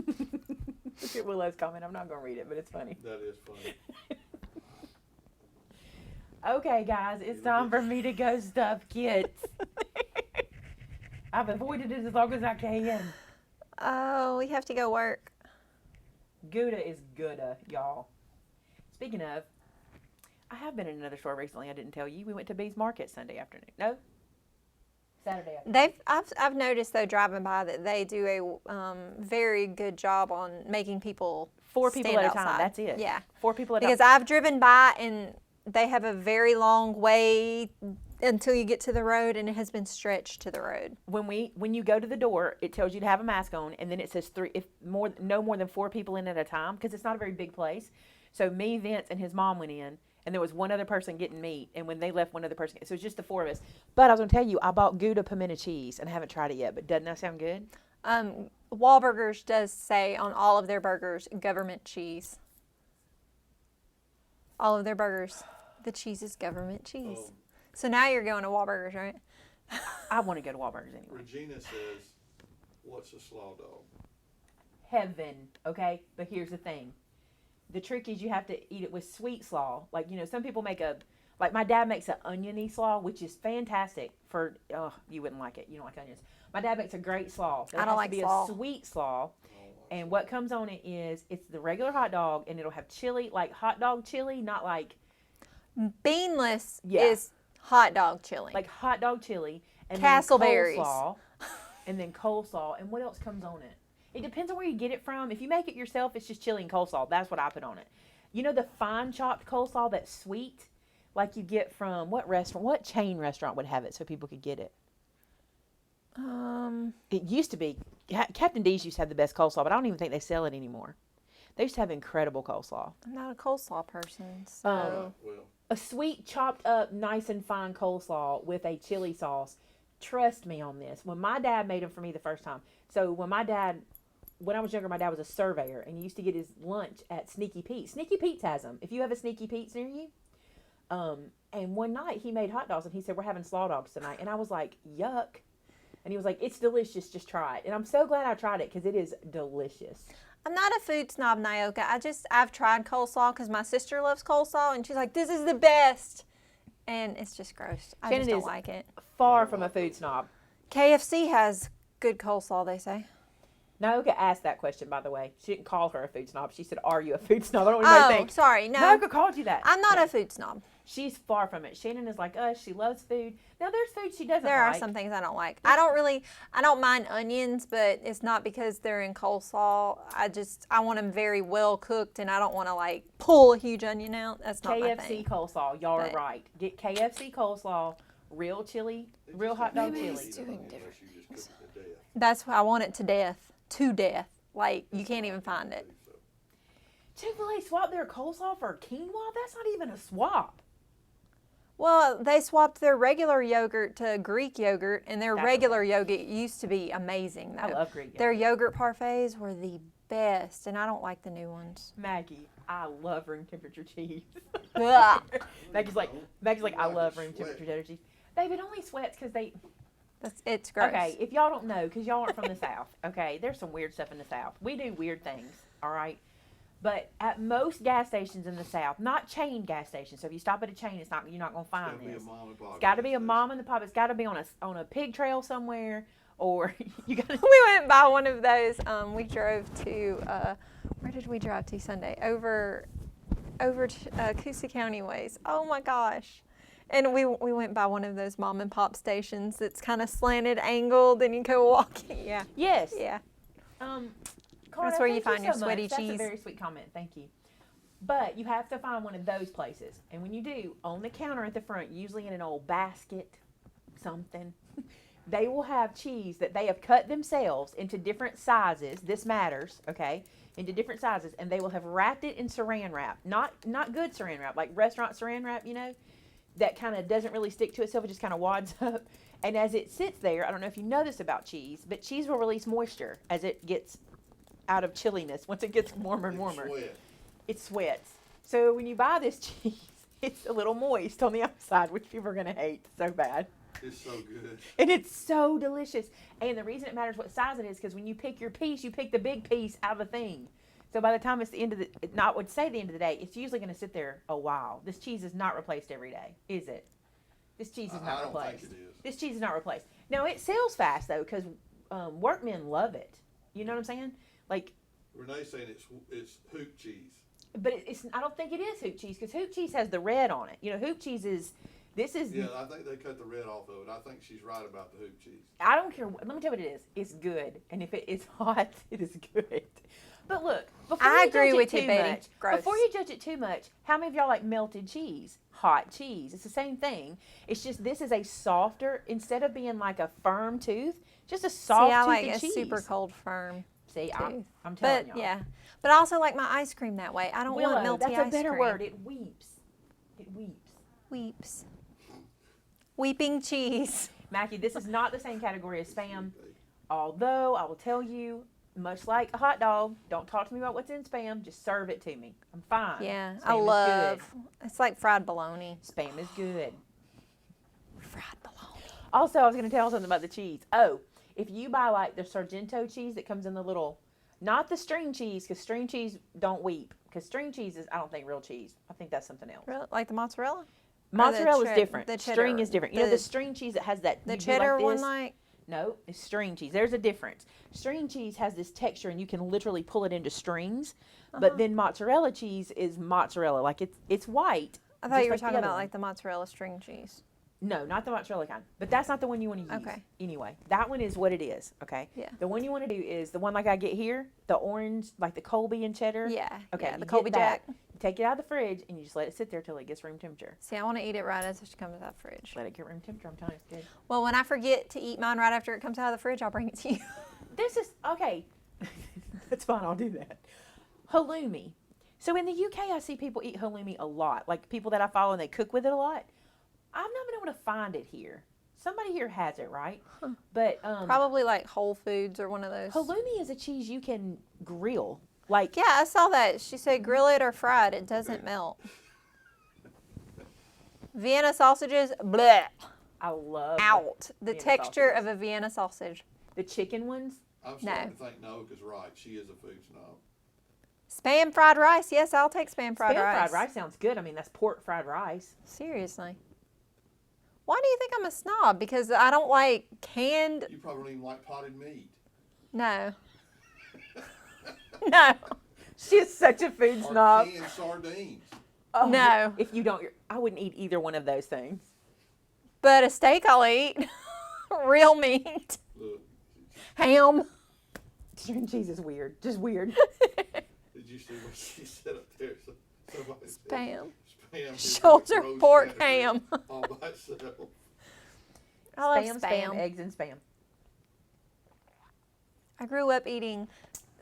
Look at Willow's comment. I'm not gonna read it, but it's funny. That is funny. Okay, guys, it's time for me to go stuff kids. I've avoided it as long as I can. Oh, we have to go work. Gouda is Gouda, y'all. Speaking of, I have been in another store recently. I didn't tell you. We went to Bee's Market Sunday afternoon. No? Saturday afternoon. I've noticed though driving by that they do a very good job on making people 4 people stand at a time. outside. That's it. Yeah. 4 people at a Because time. I've driven by and they have a very long way until you get to the road, and it has been stretched to the road. When you go to the door, it tells you to have a mask on, and then it says no more than 4 people in at a time, because it's not a very big place. So me, Vince, and his mom went in, and there was one other person getting meat, and when they left, one other person. So it's just the 4 of us. But I was gonna tell you, I bought Gouda pimento cheese, and I haven't tried it yet. But doesn't that sound good? Wahlburgers does say on all of their burgers, government cheese. All of their burgers, the cheese is government cheese. Oh. So now you're going to Wahlburgers, right? I want to go to Wahlburgers anyway. Regina says, "What's a slaw dog?" Heaven, okay? But here's the thing. The trick is you have to eat it with sweet slaw. Like, some people make like my dad makes an oniony slaw, which is fantastic for, you wouldn't like it. You don't like onions. My dad makes a great slaw. But I don't like it has to be slaw. a sweet slaw. Oh, And what comes on it is, it's the regular hot dog, and it'll have chili, like hot dog chili, not like Beanless Yeah. is hot dog chili. like hot dog chili, and Castleberries. then coleslaw, and then coleslaw, and what else comes on it? It depends on where you get it from. If you make it yourself, it's just chili and coleslaw. That's what I put on it. You know the fine chopped coleslaw that's sweet, like you get from what restaurant? What chain restaurant would have it so people could get it? It used to be Captain D's used to have the best coleslaw, but I don't even think they sell it anymore. They used to have incredible coleslaw. I'm not a coleslaw person, so well, A sweet, chopped up, nice and fine coleslaw with a chili sauce. Trust me on this. When my dad made them for me the first time. So when I was younger, my dad was a surveyor, and he used to get his lunch at Sneaky Pete's. Sneaky Pete's has them. If you have a Sneaky Pete's near you. And one night he made hot dogs, and he said, "We're having slaw dogs tonight." And I was like, "Yuck." And he was like, "It's delicious. Just try it." And I'm so glad I tried it, because it is delicious. I'm not a food snob, Nyoka. I've tried coleslaw because my sister loves coleslaw, and she's like, "This is the best," and it's just gross. I Shannon just don't is- like it. Far from a food snob. KFC has good coleslaw, they say. Naoka asked that question, by the way. She didn't call her a food snob. She said, "Are you a food snob?" I don't want anybody to think. Sorry, no. Naoka called you that. I'm not No. a food snob. She's far from it. Shannon is like us. She loves food. Now, there's food she doesn't There like. are some things I don't like. I don't mind onions, but it's not because they're in coleslaw. I want them very well cooked, and I don't want to like pull a huge onion out. That's not my KFC thing. coleslaw. Y'all are But- right. Get KFC coleslaw, real chili, real hot dog Maybe chili. it's doing Unless you just cook it to death. That's why I want it to death. To death. Like, you can't even find it. So, Chick-fil-A swapped their coleslaw for quinoa? That's not even a swap. Well, they swapped their regular yogurt to Greek yogurt, and their That's regular yogurt used to be amazing. Though. I love Greek Their yogurt. yogurt parfaits were the best, and I don't like the new ones. Maggie, I love room temperature cheese. Ugh. Maggie's like, I love room temperature cheddar cheese. Babe, it only sweats because they... It's gross. Okay, if y'all don't know, because y'all aren't from the South, okay, there's some weird stuff in the South. We do weird things, all right? But at most gas stations in the South, not chain gas stations. So if you stop at a chain, you're not going to it's find gotta be a this. mom and pop. It's got to be a mom and the pop. It's got to be on a pig trail somewhere, or you got to. We went by one of those. We drove to where did we drive to Sunday? Over to Coosa County ways. Oh my gosh! And we went by one of those mom and pop stations that's kind of slanted, angled, and you go walking. Yeah, Yes. yeah. Carter, That's where you thank find your so sweaty much. That's cheese. a very sweet comment. Thank you. But you have to find one of those places, and when you do, on the counter at the front, usually in an old basket, something. They will have cheese that they have cut themselves into different sizes. This matters, okay? Into different sizes, and they will have wrapped it in saran wrap. Not good saran wrap, like restaurant saran wrap, that kind of doesn't really stick to itself. It just kind of wads up. And as it sits there, I don't know if you know this about cheese, but cheese will release moisture as it gets out of chilliness once it gets warmer and warmer. Sweat. It sweats. So when you buy this cheese, it's a little moist on the outside, which people are going to hate so bad. It's so good. And it's so delicious. And the reason it matters what size it is, because when you pick your piece, you pick the big piece out of the thing. So by the time it's the end of the, not would say the end of the day, it's usually going to sit there a while. This cheese is not replaced every day, is it? This cheese is not I don't replaced. think it is. This cheese is not replaced. No, it sells fast though, because workmen love it. You know what I'm saying? Like, Renee's saying it's hoop cheese. but it's. I don't think it is hoop cheese, because hoop cheese has the red on it. You know, hoop cheese is. This is. Yeah, I think they cut the red off of it. I think she's right about the hoop cheese. I don't care. Let me tell you what it is. It's good, and if it is hot, it is good. But look, before I you agree judge with it you, too Betty. much, Gross. before you judge it too much, how many of y'all like melted cheese? Hot cheese. It's the same thing. It's just this is a softer, instead of being like a firm tooth, just a soft See, I toothed like a cheese. super cold firm. See, tooth. I'm telling But y'all. yeah, but I also like my ice cream that way. I don't Willow, want melty that's ice a better cream. word. It weeps. It weeps. Weeps. Weeping cheese. Mackie, this is not the same category as Spam. Although I will tell you, much like a hot dog, don't talk to me about what's in Spam. Just serve it to me. I'm fine. Yeah, Spam I is love. It's like fried bologna. good. Spam is good. Fried bologna. Also, I was going to tell something about the cheese. Oh, if you buy like the Sargento cheese that comes in the little, not the string cheese, because string cheese don't weep. Because string cheese is, I don't think, real cheese. I think that's something else. Really? Like the mozzarella? Mozzarella is ched- different. the String cheddar- is different. You know the- the string cheese that has that The you do cheddar like one, this? like No, it's string cheese. There's a difference. String cheese has this texture, and you can literally pull it into strings. But then mozzarella cheese is mozzarella, like it's white. I thought just you were like the talking other about one. like the mozzarella string cheese. No, not the mozzarella kind. But that's not the one you want to use. Okay. Anyway, that one is what it is. Okay. Yeah. The one you want to do is the one like I get here, the orange, like the Colby and cheddar. Yeah. Okay. Yeah, you the get Colby that, Jack. You take it out of the fridge and you just let it sit there till it gets room temperature. See, I want to eat it right as it comes out of the fridge. Let it get room temperature. I'm telling you, it's good. Well, when I forget to eat mine right after it comes out of the fridge, I'll bring it to you. This is okay. That's fine. I'll do that. Halloumi. So in the UK, I see people eat halloumi a lot. Like people that I follow, and they cook with it a lot. I've not been able to find it here. Somebody here has it, right? But Probably like Whole Foods or one of those. halloumi is a cheese you can grill. Like Yeah, I saw that. She said grill it or fry it. It doesn't melt. Vienna sausages, bleh, I love out. The Vienna texture sausages. of a Vienna sausage. the chicken ones. I'm starting to think no, because right, she is a food snob. Spam fried rice. Yes, I'll take spam fried Spam rice. fried rice sounds good. I mean, that's pork fried rice. Seriously. Why do you think I'm a snob? Because I don't like canned. You probably don't even like potted meat. No. No. She is such a food Or snob. canned sardines. Oh, No. If you don't, I wouldn't eat either one of those things. But a steak I'll eat. Real meat. Look, Ham. String cheese is weird. Just weird. did you see what she said up there? Somebody said, Spam. Spam is Shoulder like roast pork category ham. all by itself. I love Spam, spam. eggs, and spam. I grew up eating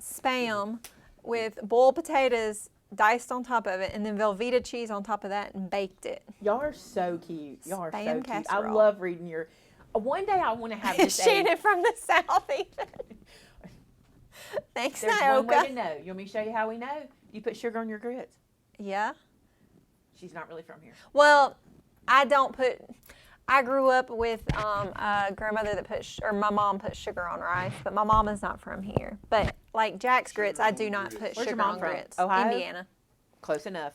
spam with boiled potatoes diced on top of it and then Velveeta cheese on top of that and baked it. Y'all are so cute. Y'all are so Spam cute. I casserole. love reading your. One day I want to have this. Shannon from the South even. Thanks, There's one way to Naoka. know. You want me to show you how we know? You put sugar on your grits. Yeah. She's not really from here. Well, I don't put. I grew up with a grandmother that or my mom put sugar on rice, but my mom is not from here. But like Jack's grits, I do not put Where's your sugar mom on from? grits. Ohio? Indiana. Close enough.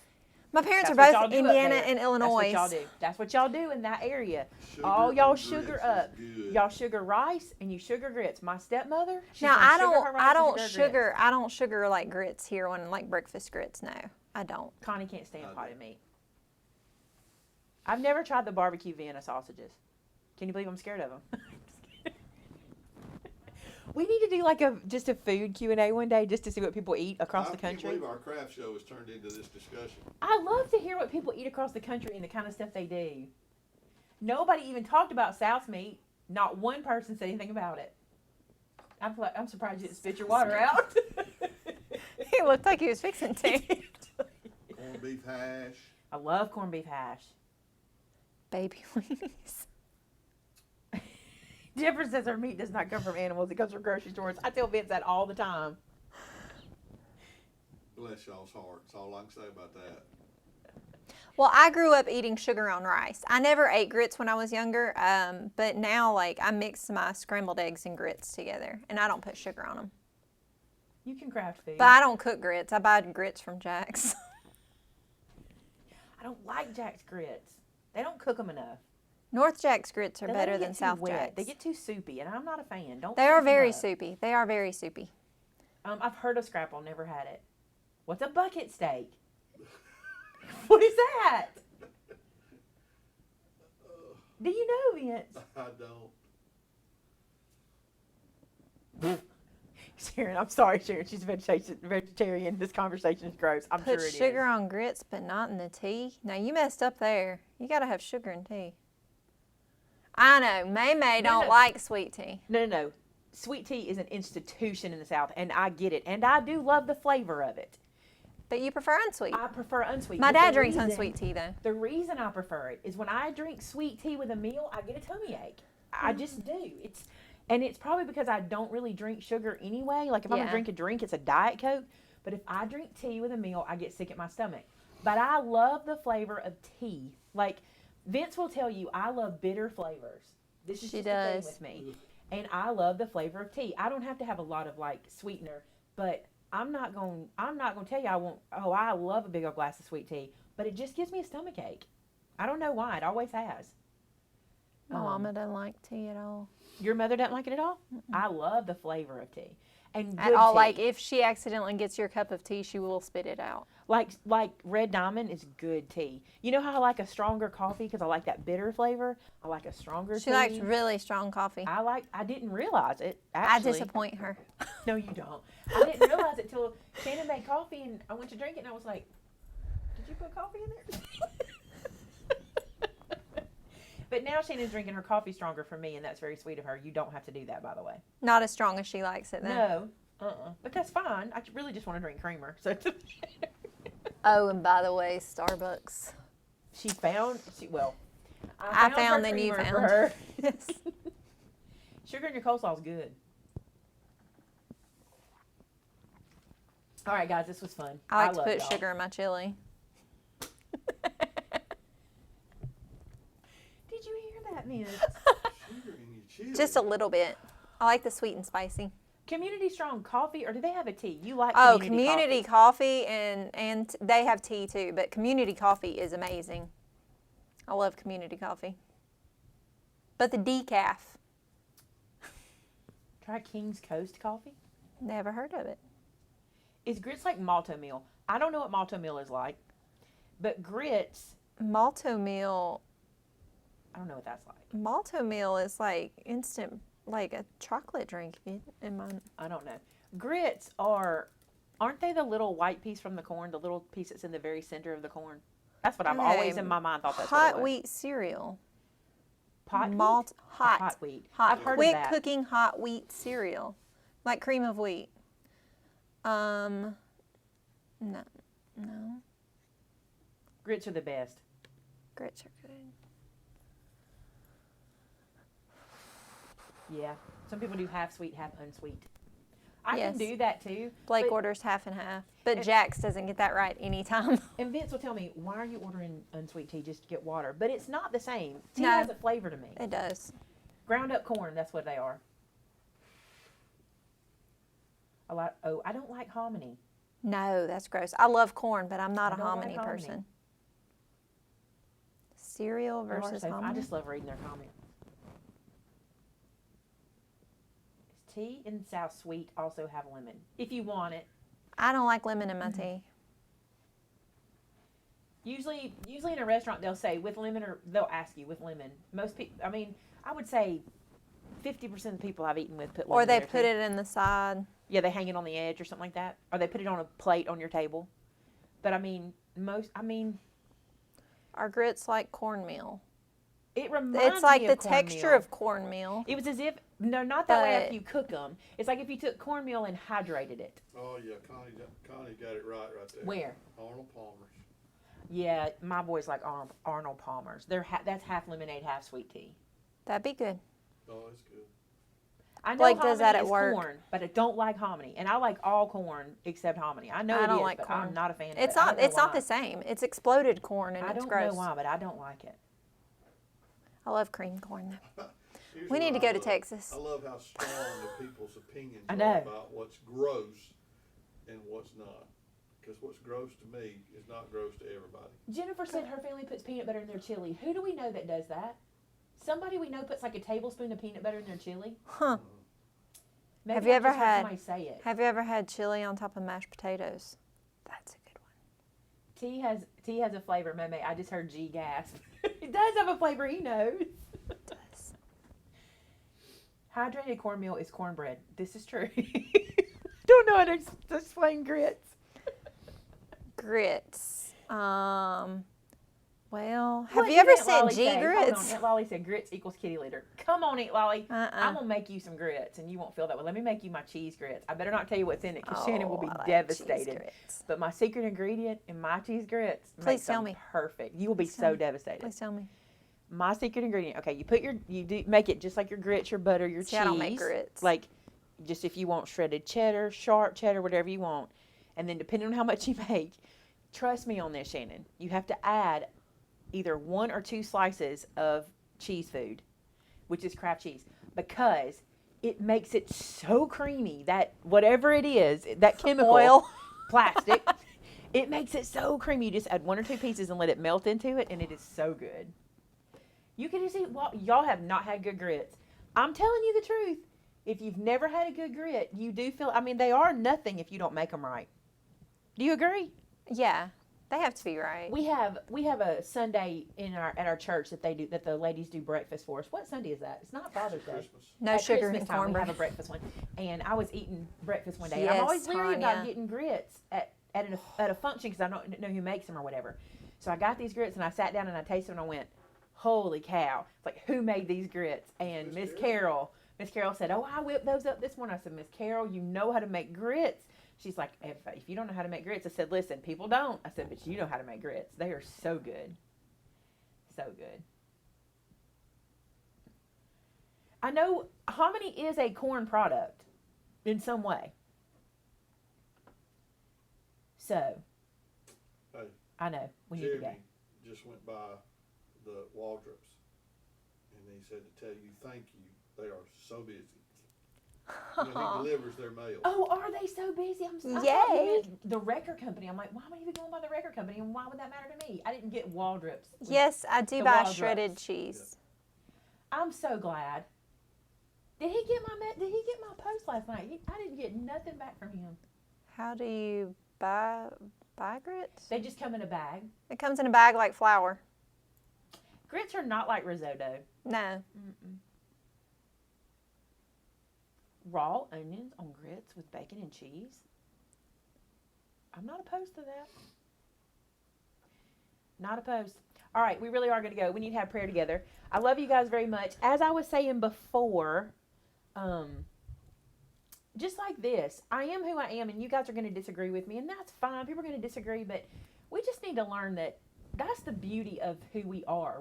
My parents That's are what y'all both do up Indiana there. and Illinois. That's what y'all do. That's what y'all do in that area. Sugar All y'all on sugar grits is up. good. Y'all sugar rice and you sugar grits. My stepmother. she's Now gonna I sugar don't her rice I and don't her grits. sugar I don't sugar like grits here when like breakfast grits. No, I don't. Connie can't stand I potted do. meat. I've never tried the barbecue Vienna sausages. Can you believe I'm scared of them? We need to do like just a food Q&A one day just to see what people eat across the I can't country. believe our craft show has turned into this discussion. I love to hear what people eat across the country and the kind of stuff they do. Nobody even talked about South meat. Not one person said anything about it. I'm surprised you didn't spit your water out. He looked like he was fixing to. Corned beef hash. I love corned beef hash. Baby wings. Jennifer says her meat does not come from animals. It comes from grocery stores. I tell Vince that all the time. Bless y'all's hearts. All I can say about that. Well, I grew up eating sugar on rice. I never ate grits when I was younger, but now, like, I mix my scrambled eggs and grits together, and I don't put sugar on them. You can craft food. But I don't cook grits. I buy grits from Jack's. I don't like Jack's grits. They don't cook them enough. North Jack's grits are They let better them get than too South wet. Jack's. They get too soupy, and I'm not a fan. Don't. They are soup 'em very up. soupy. They are very soupy. I've heard of scrapple, never had it. What's a bucket steak? What is that? Do you know, Vince? I don't. Sharon, I'm sorry, Sharon. She's a vegetarian. This conversation is gross. I'm Put sure it sugar is. on grits, but not in the tea. Now, you messed up there. You got to have sugar in tea. I know. Maymay don't no. like sweet tea. No. Sweet tea is an institution in the South, and I get it. And I do love the flavor of it. But you prefer unsweet. I prefer unsweet. My But dad the drinks reason- unsweet tea, though. The reason I prefer it is when I drink sweet tea with a meal, I get a tummy ache. I just do. It's probably because I don't really drink sugar anyway. Like if I'm Yeah. gonna drink a drink, it's a Diet Coke. But if I drink tea with a meal, I get sick at my stomach. But I love the flavor of tea. Like Vince will tell you, I love bitter flavors. This is She just the thing does. with me. And I love the flavor of tea. I don't have to have a lot of like sweetener, but I'm not gonna tell you I love a big old glass of sweet tea, but it just gives me a stomach ache. I don't know why. It always has. My mama doesn't like tea at all. Your mother doesn't like it at all? I love the flavor of tea. And At good all. tea. Like, if she accidentally gets your cup of tea, she will spit it out. like Red Diamond is good tea. You know how I like a stronger coffee because I like that bitter flavor? I like a stronger tea. She likes really strong coffee. I didn't realize it, I actually. disappoint her. No, you don't. I didn't realize it till Shannon made coffee and I went to drink it and I was like, did you put coffee in there? But now Shannon's drinking her coffee stronger for me and that's very sweet of her. You don't have to do that, by the way. Not as strong as she likes it, though. No. But that's fine. I really just want to drink creamer. So Oh, and by the way, Starbucks. I found her then you creamer for found. her. Yes. Sugar in your coleslaw is good. All right, guys, this was fun. I like to love put y'all. sugar in my chili. Did you hear that, Miss? Sugar in your chili. Just a little bit. I like the sweet and spicy. Community Strong coffee, or do they have a tea? You like Oh, community community coffee, and they have tea too, but community coffee is amazing. I love community coffee. But the decaf, Try King's Coast coffee. never heard of it. Is grits like malto meal? I don't know what malto meal is like, but grits, Malto meal, I don't know what that's like. malto meal is like instant, like a chocolate drink in mine. I don't know. Grits aren't they the little white piece from the corn, the little piece that's in the very center of the corn? That's what I've always in my mind thought that's what it Hot was. wheat cereal. Pot Malt wheat? hot. Hot wheat. Hot, I've heard quick of that. cooking hot wheat cereal, like cream of wheat. No. Grits are the best. Grits are good. Yeah. Some people do half sweet, half unsweet. I Yes. can do that too. Blake but- orders half and half, but And- Jack's doesn't get that right anytime. And Vince will tell me, why are you ordering unsweet tea just to get water? But it's not the same. Tea No. has a flavor to me. It does. Ground up corn, that's what they are. I don't like hominy. No, that's gross. I love corn, but I'm not I a don't like hominy hominy. person. Cereal They are versus so- hominy. I just love reading their comments. Is tea in the South sweet also have lemon? If you want it. I don't like lemon in Mm-hmm. my tea. Usually in a restaurant they'll say with lemon, or they'll ask you with lemon. Most people, I mean, I would say 50% of the people I've eaten with put lemon Or in they their put tea. it in the side. Yeah, they hang it on the edge or something like that. Or they put it on a plate on your table. But I mean, Are grits like cornmeal? it reminds It's like me the of texture cornmeal. of cornmeal. It was as if, no, not that way But- after you cook them. It's like if you took cornmeal and hydrated it. Oh yeah, Connie got it right there. Where? Arnold Palmer's. Yeah, my boys like Arnold Palmer's. That's half lemonade, half sweet tea. That'd be good. Oh, it's good. I know Blake hominy does that at is work. corn, but I don't like hominy, and I like all corn except hominy. I know I it don't is, like but corn. I'm not a fan of It's it. I not. don't know It's not why. the same. It's exploded corn, and I it's don't gross. know why, but I don't like it. I love cream corn. Though. Here's We what need to I go to love. Texas. I love how strong the people's opinions I are know. about what's gross and what's not. Because what's gross to me is not gross to everybody. Jennifer said her family puts peanut butter in their chili. Who do we know that does that? Somebody we know puts like a tablespoon of peanut butter in their chili. Huh? Maybe Have you I ever just heard had- somebody say it? Have you ever had chili on top of mashed potatoes? That's a good one. Tea has a flavor, Maymay. I just heard G gasp. It does have a flavor. He knows. It does. Hydrated cornmeal is cornbread. This is true. Don't know how to explain grits. Grits. Well, have What you did ever Aunt seen Lolly G say? Hold on, grits? Aunt Lolly said grits equals kitty litter. Come on, Aunt Lolly. I'm going to make you some grits, and you won't feel that way. Let me make you my cheese grits. I better not tell you what's in it, because Shannon will be I like devastated. cheese grits. But my secret ingredient in my cheese grits Please makes tell them me. perfect. You will be Please tell so me. devastated. Please tell me. My secret ingredient. Okay, you do make it just like your grits, your butter, your See, cheese. I don't make grits. Like, just if you want shredded cheddar, sharp cheddar, whatever you want, and then depending on how much you make, trust me on this, Shannon. You have to add either 1 or 2 slices of cheese food, which is Kraft cheese, because it makes it so creamy that whatever it is, that chemical, Oil. plastic, it makes it so creamy. You just add 1 or 2 pieces and let it melt into it, and it is so good. You can just eat. Well, y'all have not had good grits. I'm telling you the truth. If you've never had a good grit, you do feel. I mean, they are nothing if you don't make them right. Do you agree? Yeah, they have to be right. We have a Sunday at our church that the ladies do breakfast for us. What Sunday is that? It's not Father's Day. Christmas. No At sugar Christmas and time, we cornbread. have a breakfast one, and I was eating breakfast one day. And Yes, I'm always leery about Tanya. getting grits at a function because I don't know who makes them or whatever. So I got these grits and I sat down and I tasted them and I went, "Holy cow!" It's like, who made these grits? And Miss Carol said, "Oh, I whipped those up this morning." I said, "Miss Carol, you know how to make grits." She's like, if you don't know how to make grits, I said, "Listen, people don't." I said, "But you know how to make grits. They are so good. So good." I know hominy is a corn product in some way. So, Hey, I know, we need to go. Jeremy just went by the Waldrops, and he said to tell you thank you. They are so busy. You know, he delivers their mail. Oh, are they so busy? I thought you Yay. meant the record company. I'm like, why am I even going by the record company? And why would that matter to me? I didn't get Waldrops. Yes, I do The buy Wahlburgers. shredded cheese. I'm so glad. Did he get my post last night? I didn't get nothing back from him. How do you buy grits? They just come in a bag. It comes in a bag like flour. Grits are not like risotto. No. Mm-mm. Raw onions on grits with bacon and cheese. I'm not opposed to that. Not opposed. All right, we really are going to go. We need to have prayer together. I love you guys very much. As I was saying before, just like this, I am who I am, and you guys are going to disagree with me, and that's fine. People are going to disagree, but we just need to learn that that's the beauty of who we are.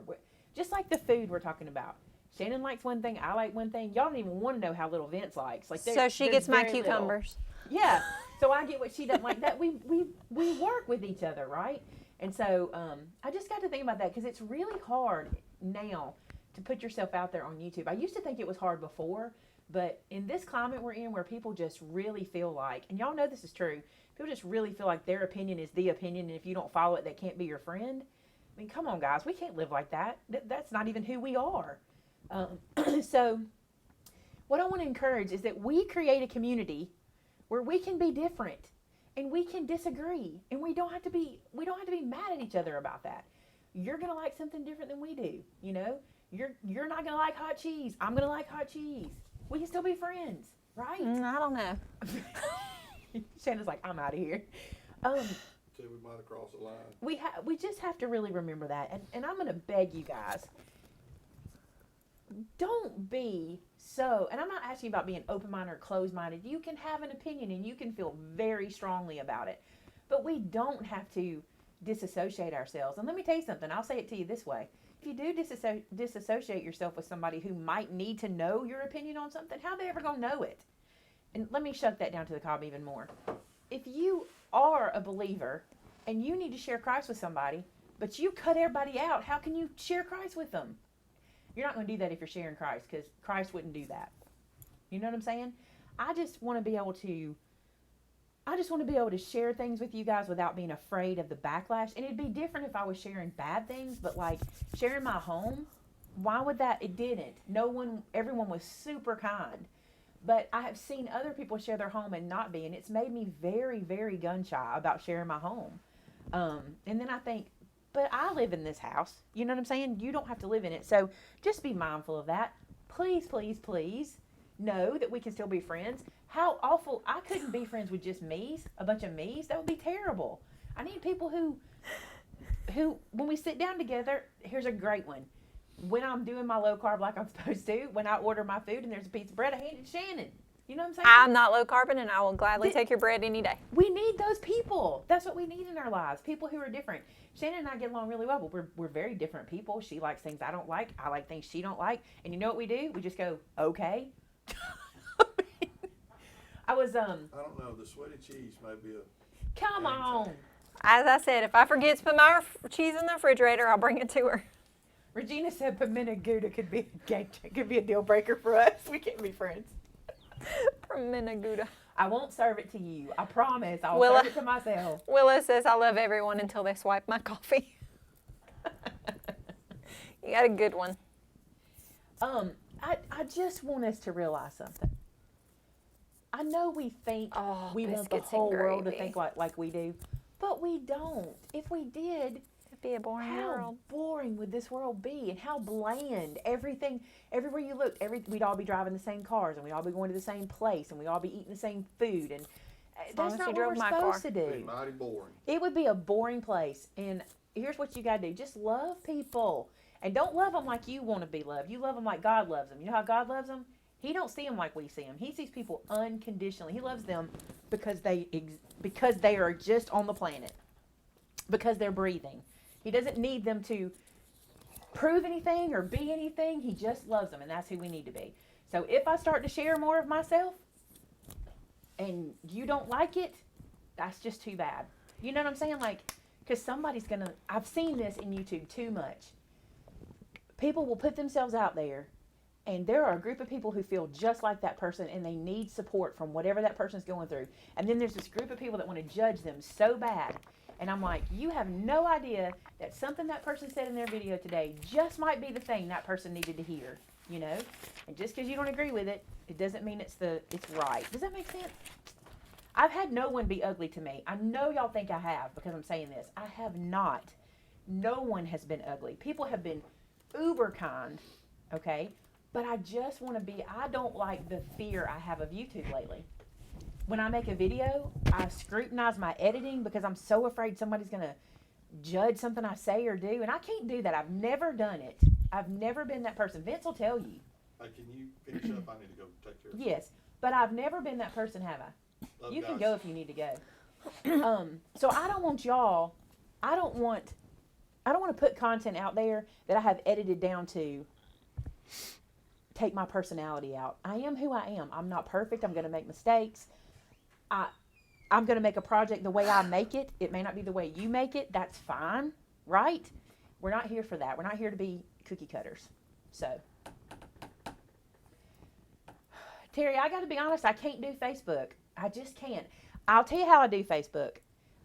Just like the food we're talking about. Shannon likes one thing, I like one thing. Y'all don't even want to know how little Vince likes. Like, So she there's gets my very little. cucumbers. Yeah, so I get what she doesn't like. That we work with each other, right? And so I just got to think about that because it's really hard now to put yourself out there on YouTube. I used to think it was hard before, but in this climate we're in where people just really feel like, and y'all know this is true, people just really feel like their opinion is the opinion, and if you don't follow it, they can't be your friend. I mean, come on, guys. We can't live like that. That's not even who we are. So what I want to encourage is that we create a community where we can be different and we can disagree, and we don't have to be mad at each other about that. You're going to like something different than we do, you know? You're not going to like hot cheese. I'm going to like hot cheese. We can still be friends, right? I don't know. Shannon's like, I'm out of here. Till we might have crossed the line. We just have to really remember that. And I'm going to beg you guys, don't be so, and I'm not asking about being open-minded or closed-minded. You can have an opinion and you can feel very strongly about it. But we don't have to disassociate ourselves. And let me tell you something. I'll say it to you this way. if you do disassociate yourself with somebody who might need to know your opinion on something, how are they ever going to know it? And let me shut that down to the cob even more. If you are a believer and you need to share Christ with somebody, but you cut everybody out, how can you share Christ with them? You're not going to do that if you're sharing Christ, because Christ wouldn't do that. You know what I'm saying? I just want to be able to share things with you guys without being afraid of the backlash. And it'd be different if I was sharing bad things, but like sharing my home, why would that? It didn't. Everyone was super kind. But I have seen other people share their home and not be, and it's made me very, very gun shy about sharing my home. And then I think, but I live in this house. You know what I'm saying? You don't have to live in it. So just be mindful of that. Please, please, please know that we can still be friends. How awful. I couldn't be friends with just me's, a bunch of me's. That would be terrible. I need people who, when we sit down together, here's a great one. When I'm doing my low carb like I'm supposed to, when I order my food and there's a piece of bread, I hand it to Shannon. You know what I'm saying? I'm not low carbon, and I will gladly take your bread any day. We need those people. That's what we need in our lives. People who are different. Shannon and I get along really well, but we're very different people. She likes things I don't like. I like things she don't like. And you know what we do? We just go, okay. I don't know. The sweaty cheese may be a. Come on. As I said, if I forget to put my cheese in the refrigerator, I'll bring it to her. Regina said pimento gouda could be a deal breaker for us. We can't be friends. Pimento gouda. I won't serve it to you. I promise. I'll serve it to myself. Willa says, I love everyone until they swipe my coffee. You got a good one. I just want us to realize something. I know we think we want the whole world to think like we do, but we don't. If we did, it'd be a boring world. How boring would this world be, and how bland everything, everywhere you looked, we'd all be driving the same cars, and we'd all be going to the same place, and we'd all be eating the same food, and that's not what we're supposed to do. It'd be mighty boring. It would be a boring place, and here's what you got to do. Just love people, and don't love them like you want to be loved. You love them like God loves them. You know how God loves them? He don't see them like we see them. He sees people unconditionally. He loves them because they are just on the planet, because they're breathing. He doesn't need them to prove anything or be anything. He just loves them, and that's who we need to be. So if I start to share more of myself and you don't like it, that's just too bad. You know what I'm saying? Like, because somebody's going to, I've seen this in YouTube too much. People will put themselves out there, and there are a group of people who feel just like that person, and they need support from whatever that person's going through. And then there's this group of people that want to judge them so bad. And I'm like, you have no idea that something that person said in their video today just might be the thing that person needed to hear, you know? And just because you don't agree with it, it doesn't mean it's right. Does that make sense? I've had no one be ugly to me. I know y'all think I have because I'm saying this. I have not. No one has been ugly. People have been uber kind, okay? But I just want to be, I don't like the fear I have of YouTube lately. When I make a video, I scrutinize my editing because I'm so afraid somebody's going to judge something I say or do. And I can't do that. I've never done it. I've never been that person. Vince will tell you. Can you finish up? I need to go take care of Yes, but I've never been that person, have I? Love You guys. can go if you need to go. So I don't want y'all, I don't want to put content out there that I have edited down to take my personality out. I am who I am. I'm not perfect. I'm going to make mistakes. I'm going to make a project the way I make it. It may not be the way you make it. That's fine, right? We're not here for that. We're not here to be cookie cutters. So, Terry, I got to be honest. I can't do Facebook. I just can't. I'll tell you how I do Facebook.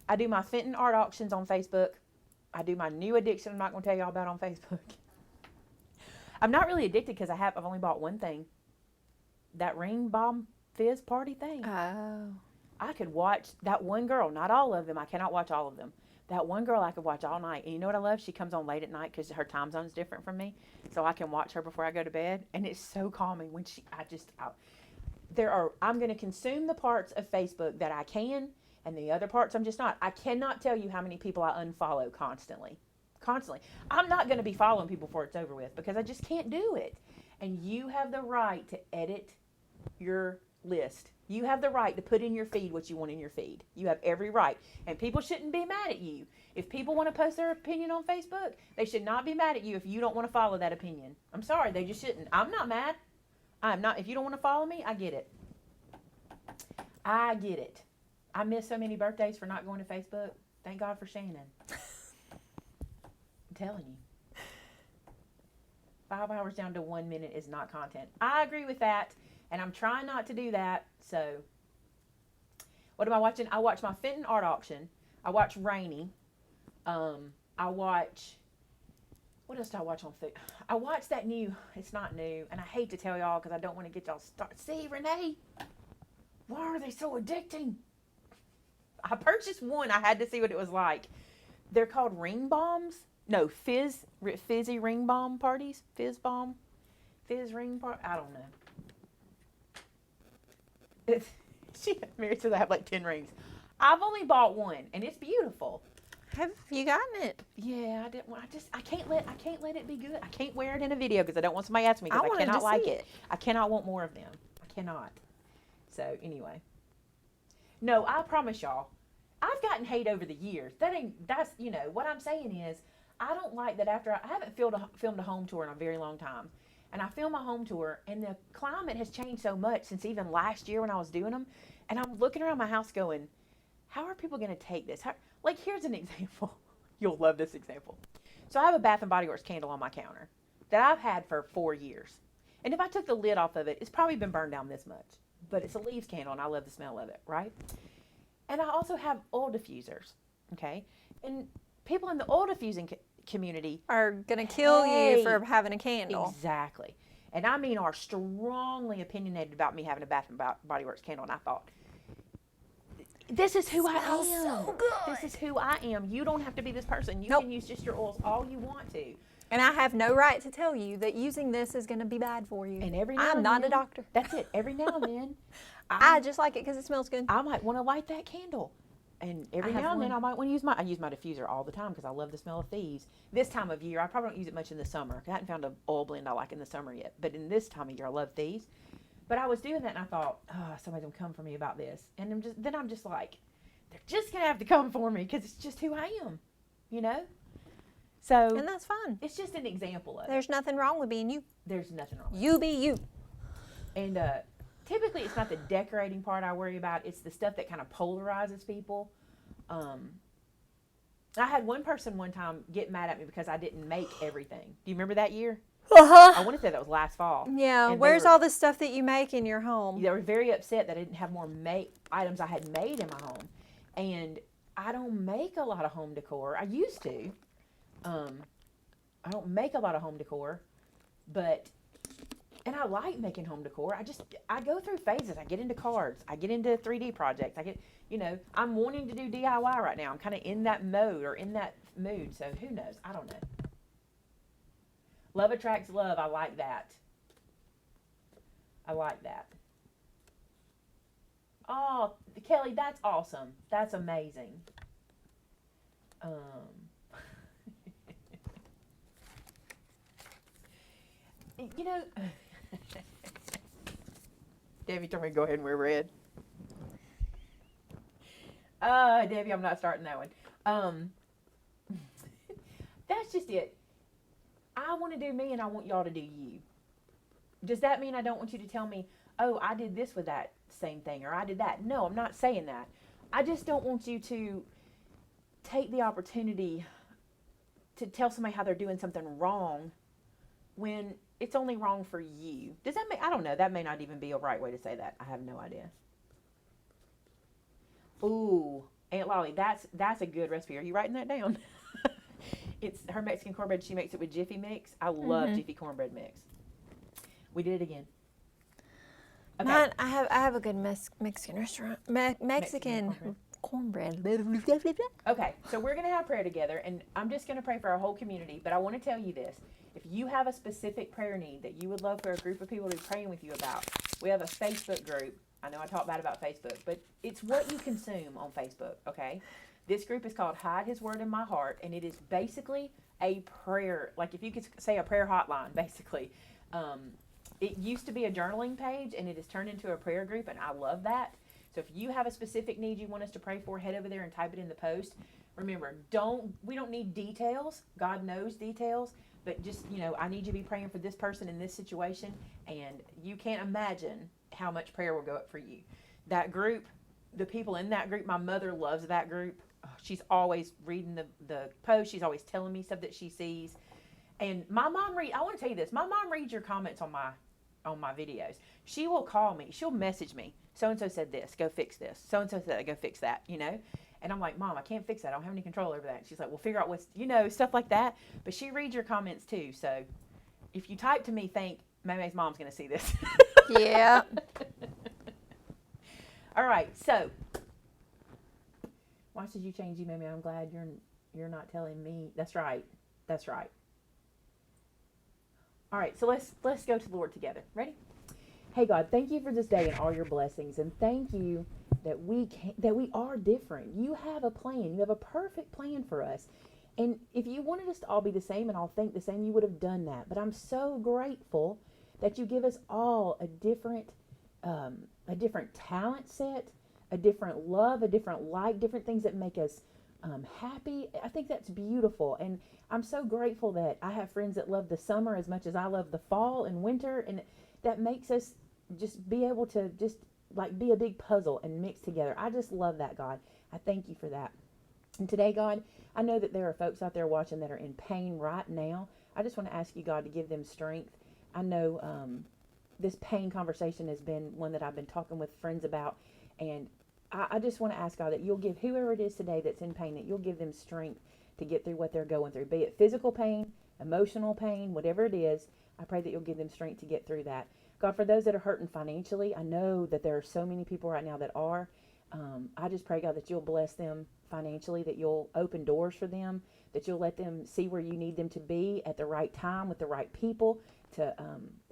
I do my Fenton art auctions on Facebook. I do my new addiction I'm not going to tell y'all about on Facebook. I'm not really addicted because I've only bought one thing. That Ring Bomb Fizz party thing. Oh. I could watch that one girl, not all of them. I cannot watch all of them. That one girl I could watch all night. And you know what I love? She comes on late at night because her time zone is different from me. So I can watch her before I go to bed. And it's so calming when I'm going to consume the parts of Facebook that I can, and the other parts I'm just not. I cannot tell you how many people I unfollow constantly. I'm not going to be following people before it's over with because I just can't do it. And you have the right to edit your list. You have the right to put in your feed what you want in your feed. You have every right. And people shouldn't be mad at you. If people want to post their opinion on Facebook, they should not be mad at you if you don't want to follow that opinion. I'm sorry, they just shouldn't. I'm not mad. I'm not. If you don't want to follow me, I get it. I get it. I miss so many birthdays for not going to Facebook. Thank God for Shannon. I'm telling you. 5 hours down to 1 minute is not content. I agree with that, and I'm trying not to do that. So, what am I watching? I watch my Fenton art auction. I watch Rainy. I watch. What else do I watch on Facebook? I watch that new. It's not new, and I hate to tell y'all because I don't want to get y'all started. See, Renee, why are they so addicting? I purchased one. I had to see what it was like. They're called ring bombs. No, fizzy ring bomb parties. Fizz ring party. I don't know. She married says I have like 10 rings. I've only bought one, and it's beautiful. Have you gotten it? Yeah, I didn't. I can't let it be good. I can't wear it in a video because I don't want somebody to ask me because I wanted cannot to like see it. I cannot want more of them. I cannot. So anyway, no, I promise y'all, I've gotten hate over the years. That's what I'm saying is I don't like that after I haven't filmed a home tour in a very long time, and I filmed my home tour, and the climate has changed so much since even last year when I was doing them, and I'm looking around my house going, how are people going to take this? Like, here's an example. You'll love this example. So I have a Bath and Body Works candle on my counter that I've had for 4 years. And if I took the lid off of it, it's probably been burned down this much. But it's a leaves candle, and I love the smell of it, right? And I also have oil diffusers, okay? And people in the oil diffusing community Are going to kill Hey. you for having a candle. Exactly. And I mean are strongly opinionated about me having a Bath and Body Works candle. And I thought, this is who I Smells am. so good. This is who I am. You don't have to be this person. You Nope. can use just your oils all you want to. And I have no right to tell you that using this is going to be bad for you. And every now I'm and not then, a doctor. That's it. Every now and then, I just like it because it smells good. I might want to light that candle. And every I have now and then one. I might want to use I use my diffuser all the time because I love the smell of thieves. This time of year, I probably don't use it much in the summer. I haven't found an oil blend I like in the summer yet. But in this time of year, I love thieves. But I was doing that and I thought, oh, somebody's going to come for me about this. And I'm just like, they're just going to have to come for me because it's just who I am, So And that's fine. it's just an example of it. There's nothing wrong with being you. There's nothing wrong with You be you. it. And typically it's not the decorating part I worry about. It's the stuff that kind of polarizes people. I had one person one time get mad at me because I didn't make everything. Do you remember that year? I want to say that was last fall. Yeah. And they Where's were- all the stuff that you make in your home? They were very upset that I didn't have more items I had made in my home. And I don't make a lot of home decor. I used to. I don't make a lot of home decor, and I like making home decor. I go through phases. I get into cards. I get into 3D projects. I'm wanting to do DIY right now. I'm kind of in that mode or in that mood. So who knows? I don't know. Love attracts love. I like that. Oh, Kelly, that's awesome. That's amazing. Debbie told me to go ahead and wear red. Debbie, I'm not starting that one. That's just it. I want to do me and I want y'all to do you. Does that mean I don't want you to tell me, oh, I did this with that same thing or I did that? No, I'm not saying that. I just don't want you to take the opportunity to tell somebody how they're doing something wrong when it's only wrong for you. Does that make, I don't know, that may not even be a right way to say that. I have no idea. Ooh, Aunt Lolly, that's a good recipe. Are you writing that down? It's her Mexican cornbread. She makes it with Jiffy mix. I love Jiffy cornbread mix. We did it again. Okay. Mine, I have a good Mexican restaurant. Mexican cornbread. Okay, so we're going to have prayer together, and I'm just going to pray for our whole community, but I want to tell you this. If you have a specific prayer need that you would love for a group of people to be praying with you about, we have a Facebook group. I know I talk bad about Facebook, but it's what you consume on Facebook, okay? This group is called Hide His Word in My Heart, and it is basically a prayer, like if you could say a prayer hotline, basically. it used to be a journaling page, and it has turned into a prayer group, and I love that. So if you have a specific need you want us to pray for, head over there and type it in the post. Remember, we don't need details. God knows details, but just, I need you to be praying for this person in this situation, and you can't imagine how much prayer will go up for you. That group, the people in that group, my mother loves that group. She's always reading the post. She's always telling me stuff that she sees. And I want to tell you this. My mom reads your comments on my videos. She will call me. She'll message me. So-and-so said this. Go fix this. So-and-so said that. Go fix that, And I'm like, Mom, I can't fix that. I don't have any control over that. She's like, well, figure out what's, stuff like that. But she reads your comments too. So if you type to me, think Maymay's mom's going to see this. Yeah. All right. So why should you change you, Maymay? I'm glad you're not telling me. That's right. That's right. All right. So let's go to the Lord together. Ready? Hey God, thank you for this day and all your blessings, and thank you that we are different. You have a plan. You have a perfect plan for us. And if you wanted us to all be the same and all think the same, you would have done that. But I'm so grateful that you give us all a different talent set, a different love, a different like, different things that make us happy. I think that's beautiful. And I'm so grateful that I have friends that love the summer as much as I love the fall and winter. And that makes us just be able to just like be a big puzzle and mix together. I just love that, God. I thank you for that. And today, God, I know that there are folks out there watching that are in pain right now. I just want to ask you, God, to give them strength. I know this pain conversation has been one that I've been talking with friends about. And I just want to ask, God, that you'll give whoever it is today that's in pain, that you'll give them strength to get through what they're going through, be it physical pain, emotional pain, whatever it is. I pray that you'll give them strength to get through that. God, for those that are hurting financially, I know that there are so many people right now that are. I just pray, God, that you'll bless them financially, that you'll open doors for them, that you'll let them see where you need them to be at the right time with the right people to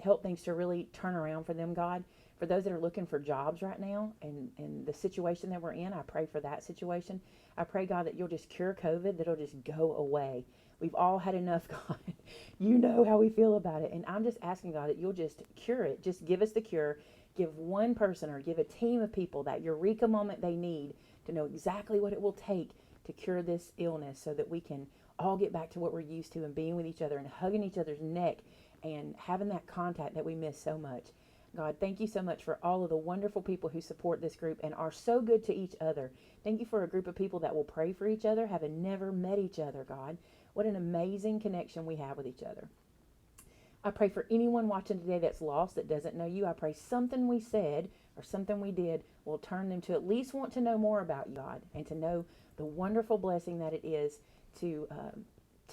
help things to really turn around for them, God. For those that are looking for jobs right now and the situation that we're in, I pray for that situation. I pray, God, that you'll just cure COVID, that it'll just go away. We've all had enough, God. You know how we feel about it. And I'm just asking, God, that you'll just cure it. Just give us the cure. Give one person or give a team of people that eureka moment they need to know exactly what it will take to cure this illness so that we can all get back to what we're used to and being with each other and hugging each other's neck and having that contact that we miss so much. God, thank you so much for all of the wonderful people who support this group and are so good to each other. Thank you for a group of people that will pray for each other, having never met each other, God. What an amazing connection we have with each other. I pray for anyone watching today that's lost, that doesn't know you. I pray something we said or something we did will turn them to at least want to know more about you, God, and to know the wonderful blessing that it is to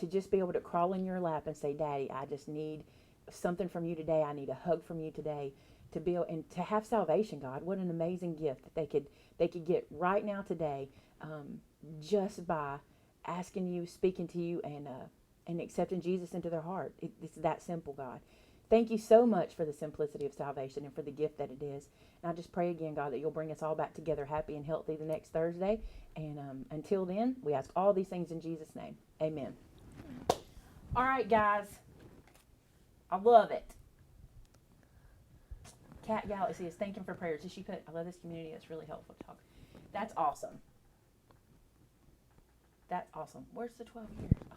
just be able to crawl in your lap and say, Daddy, I just need something from you today. I need a hug from you today. To be able, and to have salvation, God, what an amazing gift that they could get right now today, just by asking you, speaking to you, and accepting Jesus into their heart. It's that simple, God. Thank you so much for the simplicity of salvation and for the gift that it is. And I just pray again, God, that you'll bring us all back together happy and healthy the next Thursday. And until then, we ask all these things in Jesus' name. Amen. All right, guys. I love it. Cat Galaxy is thanking for prayers. Did she put, I love this community. It's really helpful to talk. That's awesome. That's awesome. Where's the 12 years? Oh.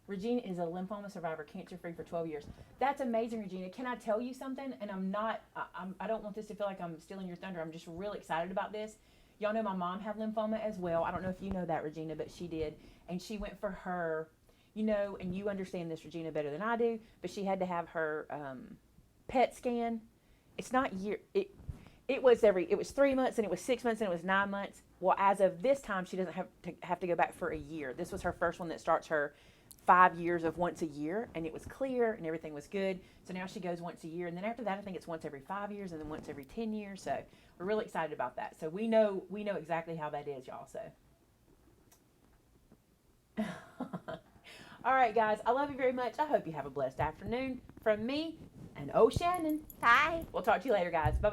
Regina is a lymphoma survivor, cancer-free for 12 years. That's amazing, Regina. Can I tell you something? And I don't want this to feel like I'm stealing your thunder. I'm just real excited about this. Y'all know my mom had lymphoma as well. I don't know if you know that, Regina, but she did. And she went for her, and you understand this, Regina, better than I do, but she had to have her PET scan. It's not year. It was 3 months, and it was 6 months, and it was 9 months. Well, as of this time, she doesn't have to go back for a year. This was her first one that starts her 5 years of once a year, and it was clear, and everything was good. So now she goes once a year, and then after that, I think it's once every 5 years, and then once every 10 years. So we're really excited about that. So we know exactly how that is, y'all. So. All right, guys. I love you very much. I hope you have a blessed afternoon. From me and Shannon. Bye. We'll talk to you later, guys. Bye.